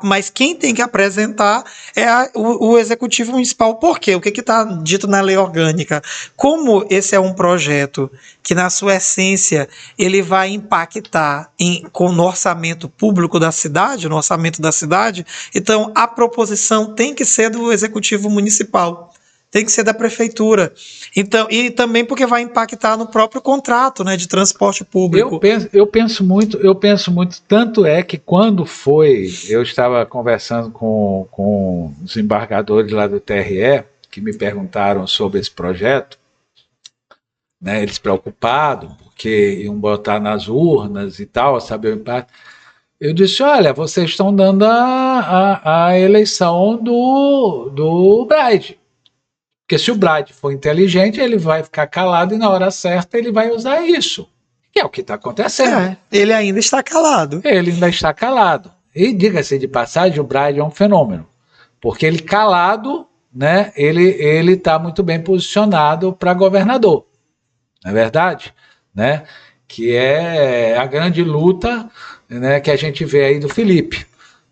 Mas quem tem que apresentar é o Executivo Municipal. Por quê? O que está dito na lei orgânica? Como esse é um projeto que, na sua essência, ele vai impactar no orçamento público da cidade, no orçamento da cidade, então a proposição tem que ser do Executivo Municipal. Tem que ser da prefeitura. Então, e também porque vai impactar no próprio contrato, né, de transporte público. Eu penso muito, tanto é que quando eu estava conversando com os embargadores lá do TRE, que me perguntaram sobre esse projeto, né, eles preocupados, porque iam botar nas urnas e tal, saber o impacto. Eu disse, olha, vocês estão dando a eleição do Braide. Porque se o Brade for inteligente, ele vai ficar calado e na hora certa ele vai usar isso. Que é o que está acontecendo. Ele ainda está calado. Ele ainda está calado. E diga-se de passagem, o Brade é um fenômeno. Porque ele calado, né, ele está muito bem posicionado para governador. Não é verdade? Né? Que é a grande luta, né, que a gente vê aí do Felipe.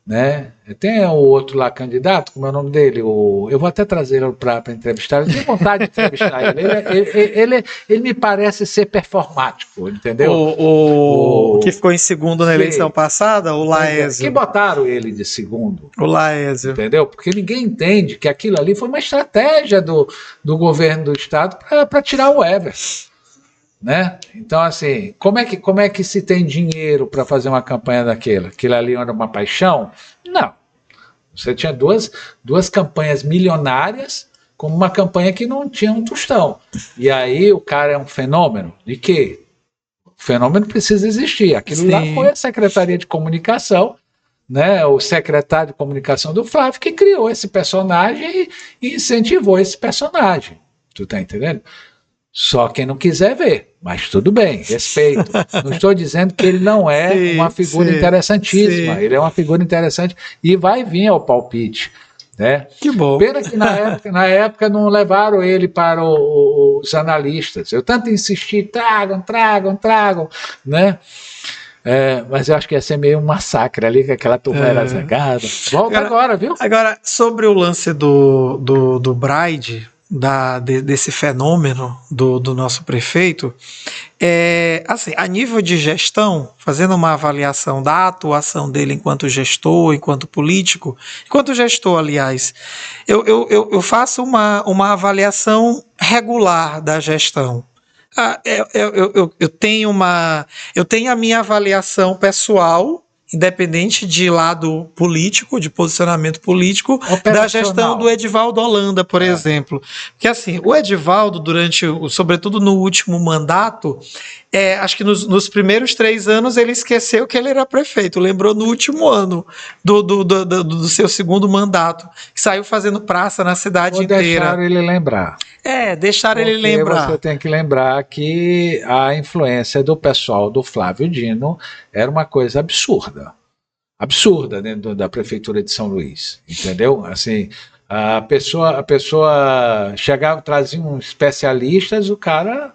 Né? Tem o outro lá candidato, como é o nome dele? Eu vou até trazer ele para entrevistar. Eu tenho vontade de entrevistar ele. Ele me parece ser performático, entendeu? O que ficou em segundo na eleição passada, o Laésio. Que botaram ele de segundo. O Laésio. Entendeu? Porque ninguém entende que aquilo ali foi uma estratégia do governo do estado para tirar o Everton. Né? Então, assim, como é que se tem dinheiro para fazer uma campanha daquela? Aquilo ali era uma paixão? Não. Você tinha duas campanhas milionárias como uma campanha que não tinha um tostão. E aí o cara é um fenômeno? De quê? O fenômeno precisa existir. Aquilo lá foi a Secretaria de Comunicação, né? O secretário de Comunicação do Flávio que criou esse personagem e incentivou esse personagem. Tu tá entendendo? Só quem não quiser ver, mas tudo bem, respeito. Não estou dizendo que ele não é uma figura interessantíssima, ele é uma figura interessante e vai vir ao palpite. Né? Que bom. Pena que na época não levaram ele para os analistas. Eu tanto insisti, tragam, né? Mas eu acho que ia ser meio um massacre ali, que aquela turma era zangada. Volta agora, viu? Agora, sobre o lance do Brade, desse fenômeno do nosso prefeito, assim, a nível de gestão, fazendo uma avaliação da atuação dele enquanto gestor, enquanto político, enquanto gestor, aliás, eu faço uma avaliação regular da gestão. Eu tenho a minha avaliação pessoal, independente de lado político, de posicionamento político, da gestão do Edivaldo Holanda, por exemplo. Porque assim, o Edivaldo, sobretudo no último mandato, acho que nos primeiros 3 anos ele esqueceu que ele era prefeito, lembrou no último ano do seu segundo mandato, que saiu fazendo praça na cidade inteira. Deixaram ele lembrar. Deixaram ele lembrar. Você tem que lembrar que a influência do pessoal do Flávio Dino era uma coisa absurda dentro da prefeitura de São Luís, entendeu? Assim, a pessoa chegava, trazia uns especialistas, o cara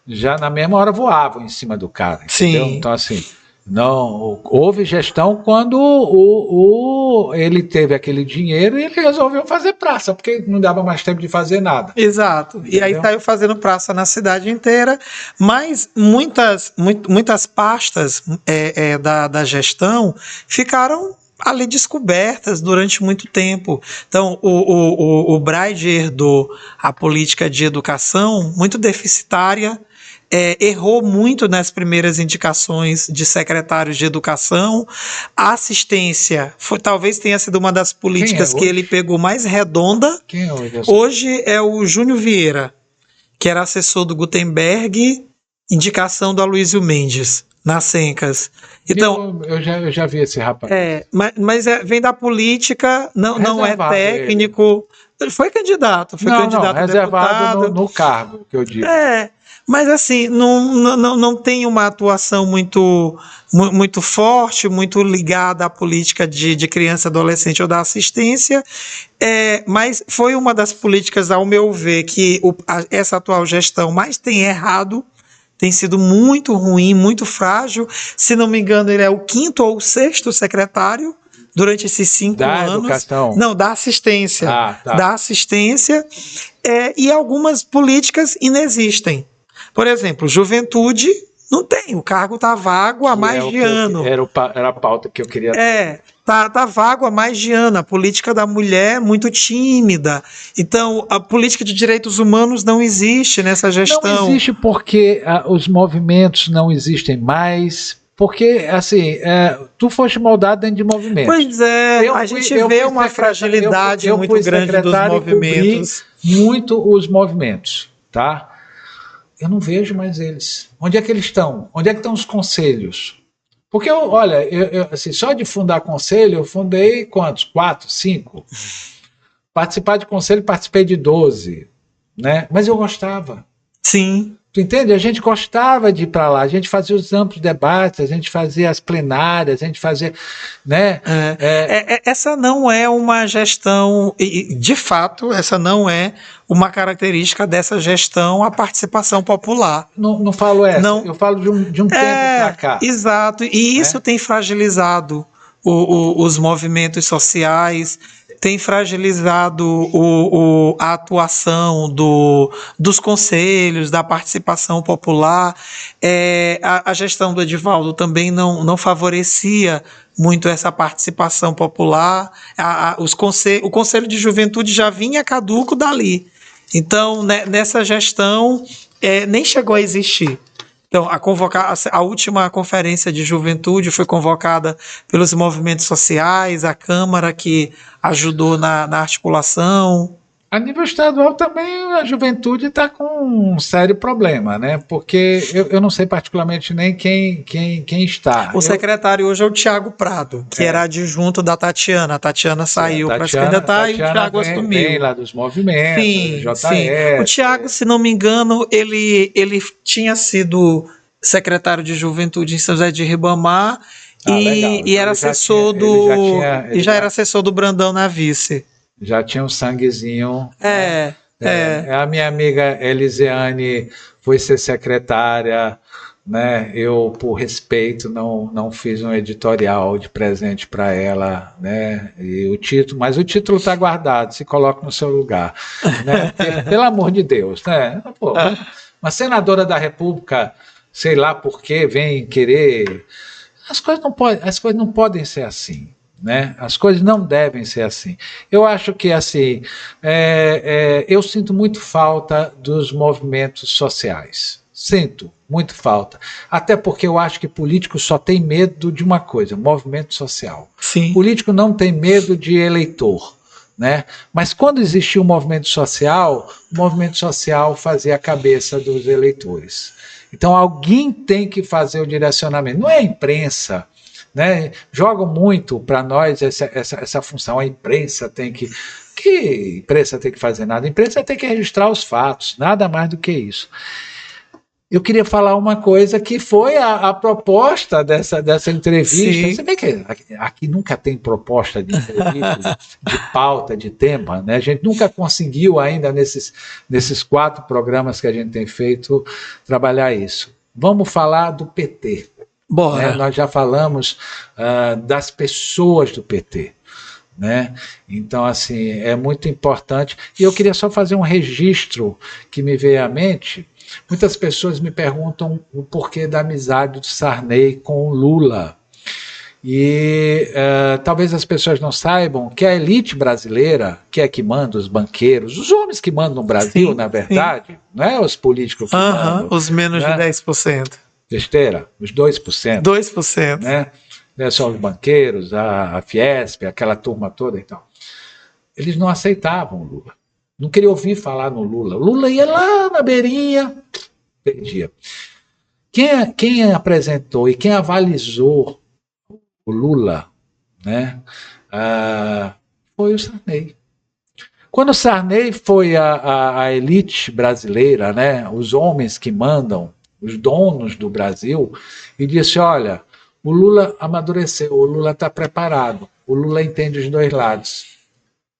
já na mesma hora voava em cima do cara, entendeu? Sim. Então, assim, não houve gestão quando ele teve aquele dinheiro e ele resolveu fazer praça, porque não dava mais tempo de fazer nada. Exato. Entendeu? E aí saiu fazendo praça na cidade inteira, mas muitas pastas da gestão ficaram ali descobertas durante muito tempo. Então, o Brade herdou a política de educação muito deficitária, errou muito nas primeiras indicações de secretários de educação. A assistência talvez tenha sido uma das políticas que ele pegou mais redonda. Quem é hoje? Hoje é o Júnior Vieira, que era assessor do Gutenberg, indicação do Aloysio Mendes, nas Sencas. Então, eu já vi esse rapaz. Mas vem da política, não é técnico. Ele foi candidato a reservado deputado. No cargo, que eu digo. Mas assim, não tem uma atuação muito forte, muito ligada à política de criança, adolescente ou da assistência, mas foi uma das políticas, ao meu ver, que essa atual gestão mais tem errado, tem sido muito ruim, muito frágil. Se não me engano, ele é o 5º ou 6º secretário durante esses 5 Da anos. educação. Não, da assistência. Tá. Da assistência, e algumas políticas inexistem. Por exemplo, juventude não tem, o cargo está vago há mais de ano. Era a pauta que eu queria. Tá vago há mais de ano. A política da mulher é muito tímida. Então, a política de direitos humanos não existe nessa gestão. Não existe porque os movimentos não existem mais. Porque, assim, tu foste moldado dentro de movimentos. Pois é, a gente vê uma fragilidade muito grande dos movimentos. Muito os movimentos, tá? Eu não vejo mais eles. Onde é que eles estão? Onde é que estão os conselhos? Porque, olha, assim, só de fundar conselho, eu fundei quantos? 4, 5? Participar de conselho, participei de 12, né? Mas eu gostava. Sim. Tu entende? A gente gostava de ir para lá, a gente fazia os amplos debates, a gente fazia as plenárias, a gente fazia, né? Essa não é uma gestão, de fato, essa não é uma característica dessa gestão, a participação popular. Não falo essa, não, eu falo de um tempo para cá. Exato, e isso tem fragilizado os movimentos sociais, tem fragilizado a atuação dos conselhos, da participação popular. A gestão do Edivaldo também não favorecia muito essa participação popular. O Conselho de Juventude já vinha caduco dali. Então, nessa gestão, nem chegou a existir. Então, a última conferência de juventude foi convocada pelos movimentos sociais, a Câmara que ajudou na articulação. A nível estadual também a juventude está com um sério problema, né? Porque eu não sei particularmente nem quem está. O secretário hoje é o Tiago Prado, que era adjunto da Tatiana. A Tatiana saiu para se candidatar e o Tiago assumiu. Vem lá dos movimentos, sim. JS. O Tiago, se não me engano, ele tinha sido secretário de juventude em São José de Ribamar e era assessor era assessor do Brandão na vice. Já tinha um sanguezinho. A minha amiga Elisiane foi ser secretária, né? Eu, por respeito, não fiz um editorial de presente para ela, né? Mas o título está guardado, se coloca no seu lugar, né? Pelo amor de Deus, né? Pô, uma senadora da República, sei lá por que, vem querer. As coisas não podem ser assim. Né? As coisas não devem ser assim. Eu acho que assim, eu sinto muito falta dos movimentos sociais. Sinto muito falta. Até porque eu acho que político só tem medo de uma coisa: movimento social. Sim. Político não tem medo de eleitor. Né? Mas quando existia o movimento social fazia a cabeça dos eleitores. Então alguém tem que fazer o direcionamento. Não é a imprensa. Né? Jogam muito para nós essa função. A imprensa tem que imprensa tem que fazer nada. A imprensa tem que registrar os fatos, nada mais do que isso. Eu queria falar uma coisa que foi a proposta dessa entrevista. Sim. Você vê que aqui nunca tem proposta de entrevista, de pauta, de tema, né? A gente nunca conseguiu ainda nesses 4 programas que a gente tem feito trabalhar isso. Vamos falar do PT. Bora. Né? Nós já falamos das pessoas do PT. Né? Então, assim, é muito importante. E eu queria só fazer um registro que me veio à mente. Muitas pessoas me perguntam o porquê da amizade do Sarney com o Lula. E talvez as pessoas não saibam que a elite brasileira, que é que manda, os banqueiros, os homens que mandam no Brasil, sim, na verdade, não é os políticos que mandam. Os menos de 10%. Besteira, os 2%. 2%. Né? São os banqueiros, a Fiesp, aquela turma toda e tal. Eles não aceitavam o Lula. Não queriam ouvir falar no Lula. O Lula ia lá na beirinha, perdia. Quem apresentou e quem avalizou o Lula, né, foi o Sarney. Quando o Sarney foi a elite brasileira, né, os homens que mandam, os donos do Brasil, e disse: olha, o Lula amadureceu, o Lula está preparado, o Lula entende os dois lados.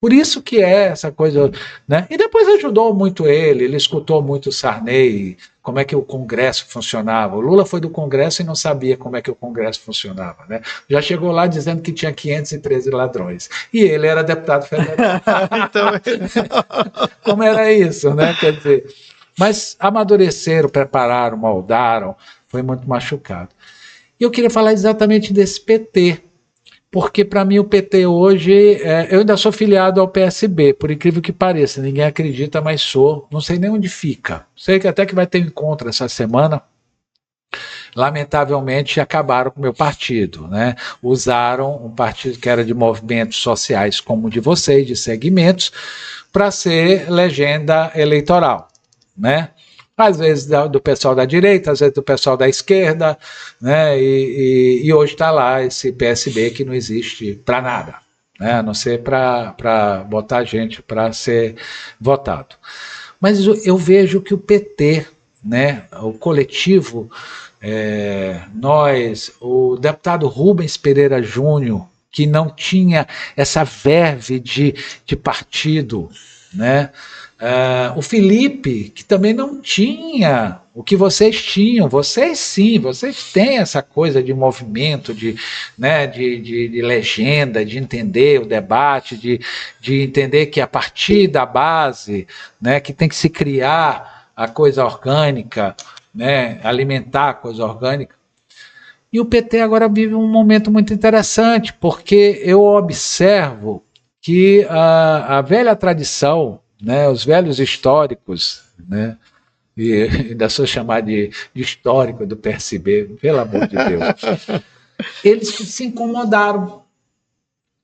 Por isso que é essa coisa, né? E depois ajudou muito ele escutou muito o Sarney, como é que o Congresso funcionava. O Lula foi do Congresso e não sabia como é que o Congresso funcionava, né? Já chegou lá dizendo que tinha 513 ladrões. E ele era deputado federal. Então, Como era isso, né? Quer dizer, mas amadureceram, prepararam, moldaram, foi muito machucado. E eu queria falar exatamente desse PT, porque para mim o PT hoje, eu ainda sou filiado ao PSB, por incrível que pareça, ninguém acredita, mas sou, não sei nem onde fica. Sei que até que vai ter um encontro essa semana. Lamentavelmente acabaram com o meu partido, né? Usaram um partido que era de movimentos sociais como o de vocês, de segmentos, para ser legenda eleitoral, né? Às vezes do pessoal da direita, às vezes do pessoal da esquerda, né? E hoje está lá esse PSB que não existe para nada, né? A não ser para botar gente para ser votado. Mas eu vejo que o PT, né? O coletivo, o deputado Rubens Pereira Júnior, que não tinha essa verve de partido, né? O Felipe, que também não tinha o que vocês tinham. Vocês sim, vocês têm essa coisa de movimento, né, de legenda, de entender o debate, de entender que a partir da base, né, que tem que se criar a coisa orgânica, né, alimentar a coisa orgânica. E o PT agora vive um momento muito interessante, porque eu observo que a velha tradição, né, os velhos históricos, né, e ainda sou chamado de histórico do PSB, pelo amor de Deus, eles se incomodaram.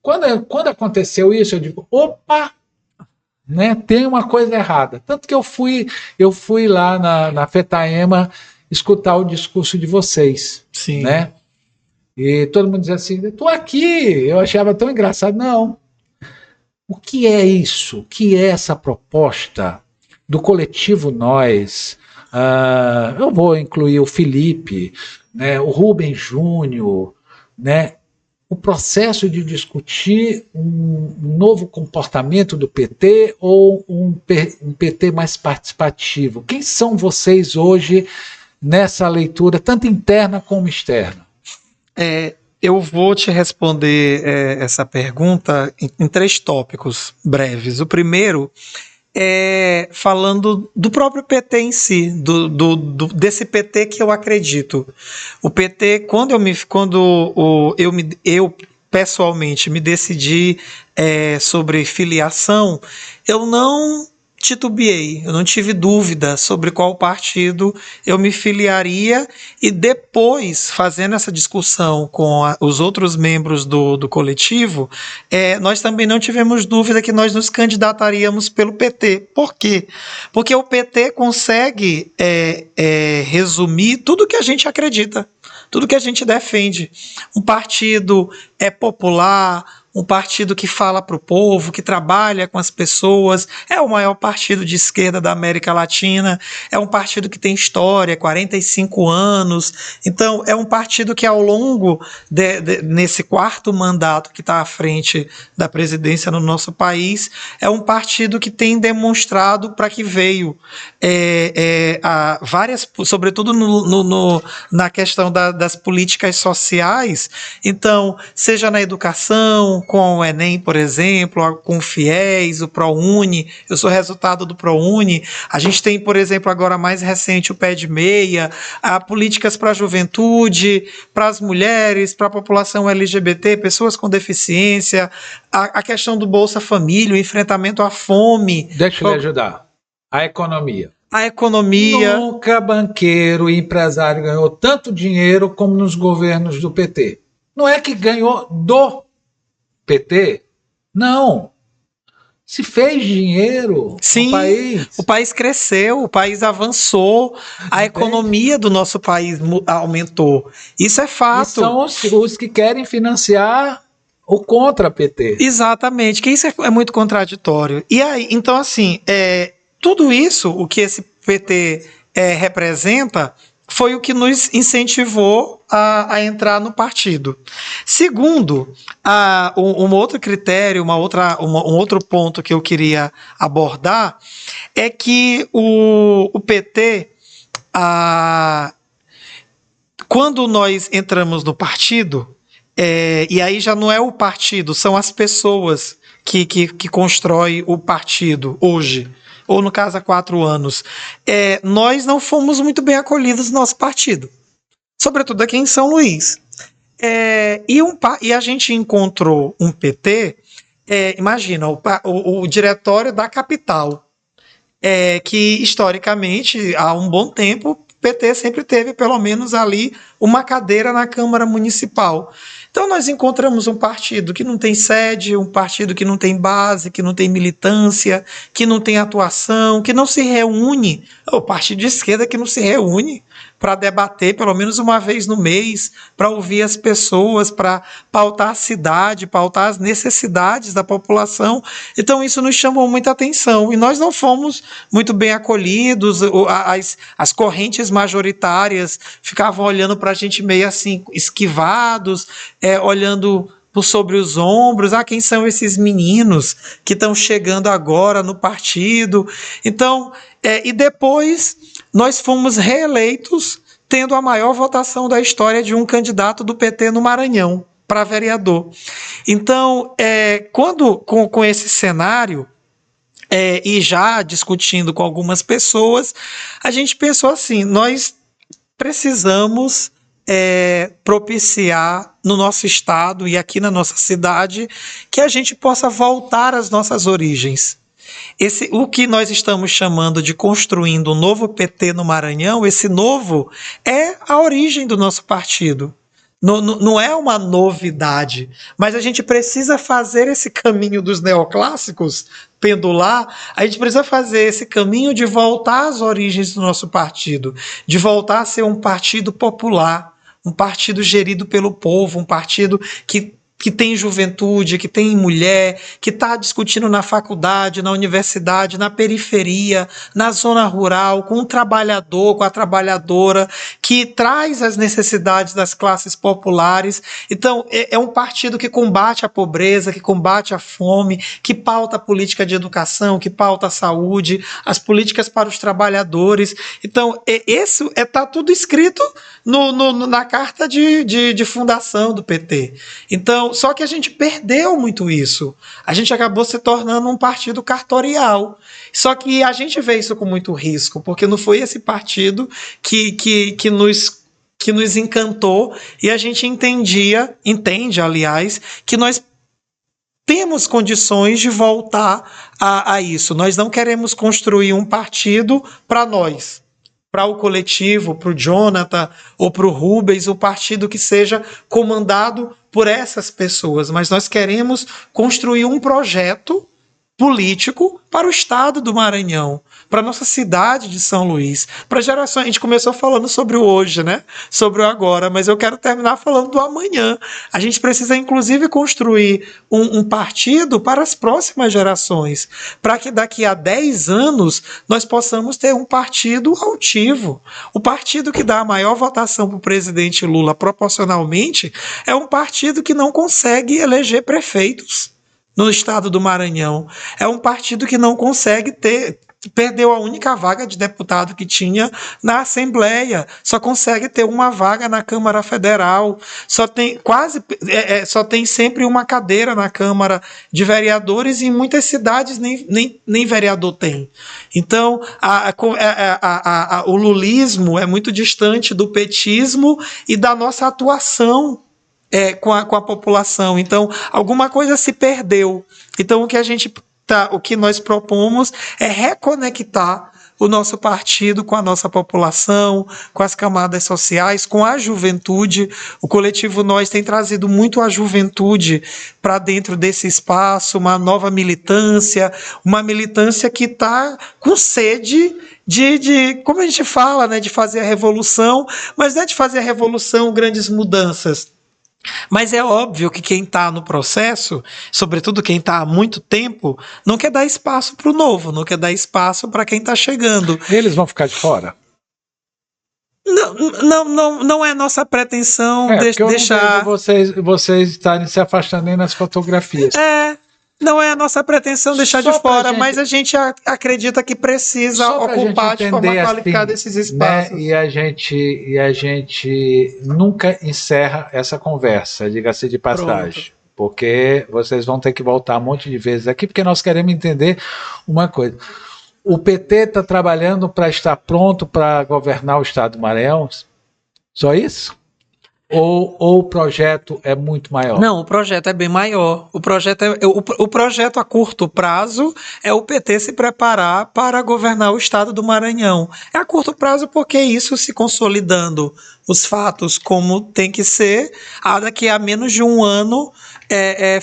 Quando aconteceu isso, eu digo, opa, né, tem uma coisa errada. Tanto que eu fui lá na FETAEMA escutar o discurso de vocês. sim. Né? E todo mundo dizia assim, estou aqui, eu achava tão engraçado. Não. O que é isso? O que é essa proposta do coletivo Nós? Eu vou incluir o Felipe, né, o Rubens Júnior, né, o processo de discutir um novo comportamento do PT ou um PT mais participativo. Quem são vocês hoje nessa leitura, tanto interna como externa? Eu vou te responder essa pergunta em 3 tópicos breves. O primeiro é falando do próprio PT em si, desse PT que eu acredito. O PT, quando eu pessoalmente me decidi sobre filiação, eu não titubeei, eu não tive dúvida sobre qual partido eu me filiaria, e depois, fazendo essa discussão com os outros membros do coletivo, nós também não tivemos dúvida que nós nos candidataríamos pelo PT. Por quê? Porque o PT consegue resumir tudo que a gente acredita, tudo que a gente defende. Um partido popular, um partido que fala para o povo, que trabalha com as pessoas, é o maior partido de esquerda da América Latina, é um partido que tem história, 45 anos, então é um partido que ao longo nesse 4º mandato que está à frente da presidência no nosso país, é um partido que tem demonstrado para que veio várias, sobretudo na questão das políticas sociais, então, seja na educação, com o Enem, por exemplo, com o FIES, o ProUni, eu sou resultado do ProUni, a gente tem, por exemplo, agora mais recente o Pé de Meia, políticas para a juventude, para as mulheres, para a população LGBT, pessoas com deficiência, a questão do Bolsa Família, o enfrentamento à fome. Deixa eu lhe ajudar. A economia. A economia. Nunca banqueiro e empresário ganhou tanto dinheiro como nos governos do PT. Não é que ganhou do PT? Não. Se fez dinheiro no país. O país cresceu, o país avançou, a economia do nosso país aumentou. Isso é fato. E são os que querem financiar o contra-PT. Exatamente, que isso é muito contraditório. E aí, então, assim, tudo isso, o que esse PT representa, foi o que nos incentivou a entrar no partido. Segundo, um outro critério, um outro ponto que eu queria abordar é que o PT, quando nós entramos no partido, e aí já não é o partido, são as pessoas que constroem o partido hoje, ou no caso há 4 anos, nós não fomos muito bem acolhidos no nosso partido, sobretudo aqui em São Luís. E a gente encontrou um PT, imagina, o diretório da capital, que historicamente, há um bom tempo, o PT sempre teve pelo menos ali uma cadeira na Câmara Municipal. Então nós encontramos um partido que não tem sede, um partido que não tem base, que não tem militância, que não tem atuação, que não se reúne, o partido de esquerda que não se reúne para debater pelo menos uma vez no mês, para ouvir as pessoas, para pautar a cidade, pautar as necessidades da população. Então isso nos chamou muita atenção e nós não fomos muito bem acolhidos, as correntes majoritárias ficavam olhando para a gente meio assim, esquivados, olhando por sobre os ombros, quem são esses meninos que estão chegando agora no partido? Então, e depois nós fomos reeleitos, tendo a maior votação da história de um candidato do PT no Maranhão, para vereador. Então, com esse cenário, e já discutindo com algumas pessoas, a gente pensou assim, nós precisamos propiciar no nosso estado e aqui na nossa cidade que a gente possa voltar às nossas origens. O que nós estamos chamando de construindo um novo PT no Maranhão, esse novo é a origem do nosso partido. Não é uma novidade, mas a gente precisa fazer esse caminho dos neoclássicos, pendular, a gente precisa fazer esse caminho de voltar às origens do nosso partido, de voltar a ser um partido popular, um partido gerido pelo povo, um partido que tem juventude, que tem mulher, que está discutindo na faculdade, na universidade, na periferia, na zona rural, com o trabalhador, com a trabalhadora, que traz as necessidades das classes populares. Então, é um partido que combate a pobreza, que combate a fome, que pauta a política de educação, que pauta a saúde, as políticas para os trabalhadores. Então, isso está tudo escrito na carta de fundação do PT. Então, só que a gente perdeu muito isso. A gente acabou se tornando um partido cartorial. Só que a gente vê isso com muito risco, porque não foi esse partido que nos encantou e a gente entende, aliás, que nós temos condições de voltar a isso. Nós não queremos construir um partido para nós, para o coletivo, para o Jonathan ou para o Rubens, um partido que seja comandado por essas pessoas, mas nós queremos construir um projeto político para o estado do Maranhão, para a nossa cidade de São Luís, para gerações. A gente começou falando sobre o hoje, né? Sobre o agora, mas eu quero terminar falando do amanhã. A gente precisa, inclusive, construir um partido para as próximas gerações, para que daqui a 10 anos nós possamos ter um partido altivo. O partido que dá a maior votação para o presidente Lula proporcionalmente é um partido que não consegue eleger prefeitos no estado do Maranhão. É um partido que não consegue perdeu a única vaga de deputado que tinha na Assembleia, só consegue ter uma vaga na Câmara Federal, só tem sempre uma cadeira na Câmara de Vereadores e em muitas cidades nem vereador tem. Então, o lulismo é muito distante do petismo e da nossa atuação com a população. Então, alguma coisa se perdeu. Então, o que nós propomos é reconectar o nosso partido com a nossa população, com as camadas sociais, com a juventude. O coletivo Nós tem trazido muito a juventude para dentro desse espaço, uma nova militância, uma militância que está com sede como a gente fala, né, de fazer a revolução, mas não é de fazer a revolução, grandes mudanças. Mas é óbvio que quem está no processo, sobretudo quem está há muito tempo, não quer dar espaço para o novo, não quer dar espaço para quem está chegando. Eles vão ficar de fora? Não é nossa pretensão Porque eu não deixar. vejo vocês estarem se afastando nem nas fotografias. Não é a nossa pretensão deixar Só de pra fora, gente- mas a gente acredita que precisa Só pra ocupar gente de forma entender, qualificada assim, esses espaços. né? E a gente nunca encerra essa conversa, diga-se de passagem. Porque vocês vão ter que voltar um monte de vezes aqui, porque nós queremos entender uma coisa. O PT está trabalhando para estar pronto para governar o estado do Maranhão? Só isso? Ou o projeto é muito maior? Não, o projeto é bem maior. O projeto a curto prazo é o PT se preparar para governar o estado do Maranhão. É a curto prazo porque isso se consolidando os fatos como tem que ser, daqui a menos de um ano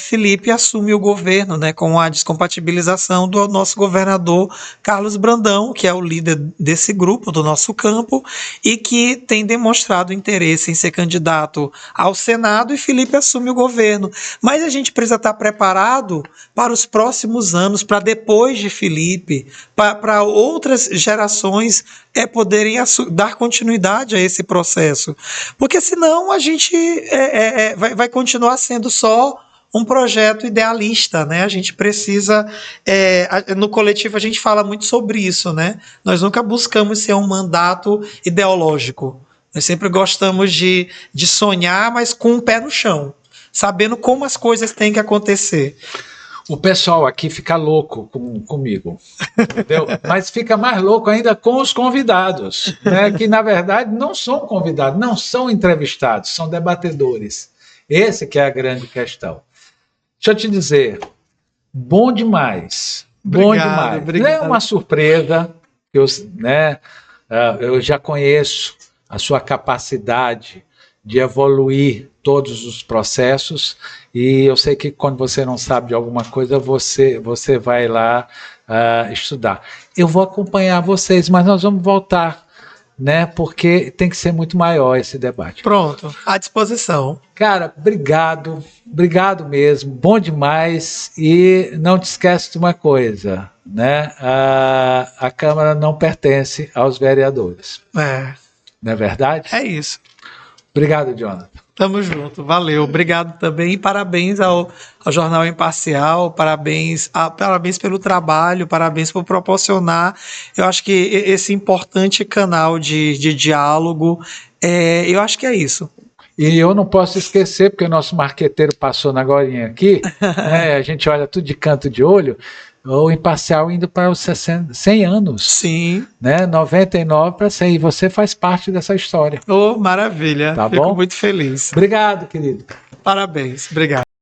Felipe assume o governo, né, com a descompatibilização do nosso governador Carlos Brandão, que é o líder desse grupo, do nosso campo, e que tem demonstrado interesse em ser candidato ao Senado, e Felipe assume o governo. Mas a gente precisa estar preparado para os próximos anos, para depois de Felipe, para outras gerações poderem dar continuidade a esse processo. Porque senão a gente vai continuar sendo só um projeto idealista, né? A gente precisa, no coletivo a gente fala muito sobre isso, né? Nós nunca buscamos ser um mandato ideológico. Nós sempre gostamos de sonhar, mas com o pé no chão, sabendo como as coisas têm que acontecer. O pessoal aqui fica louco comigo, entendeu? Mas fica mais louco ainda com os convidados, né? Que na verdade não são convidados, não são entrevistados, são debatedores. Esse que é a grande questão. Deixa eu te dizer, bom demais, bom demais. Obrigado. É uma surpresa, eu já conheço a sua capacidade de evoluir todos os processos, e eu sei que quando você não sabe de alguma coisa, você vai lá estudar. Eu vou acompanhar vocês, mas nós vamos voltar, né? Porque tem que ser muito maior esse debate. Pronto, à disposição. Cara, obrigado mesmo, bom demais, e não te esquece de uma coisa, né? A Câmara não pertence aos vereadores. Não é verdade? É isso. Obrigado, Jonathan. Tamo junto, valeu. Obrigado também e parabéns ao Jornal Imparcial, parabéns pelo trabalho, parabéns por proporcionar, eu acho que esse importante canal de diálogo, eu acho que é isso. E eu não posso esquecer, porque o nosso marqueteiro passou na gorinha aqui, né, a gente olha tudo de canto de olho, o Imparcial indo para os 100 anos. Sim. Né, 99 para 100. E você faz parte dessa história. Maravilha. Tá Fico bom? muito feliz. Obrigado, querido. Parabéns. Obrigado.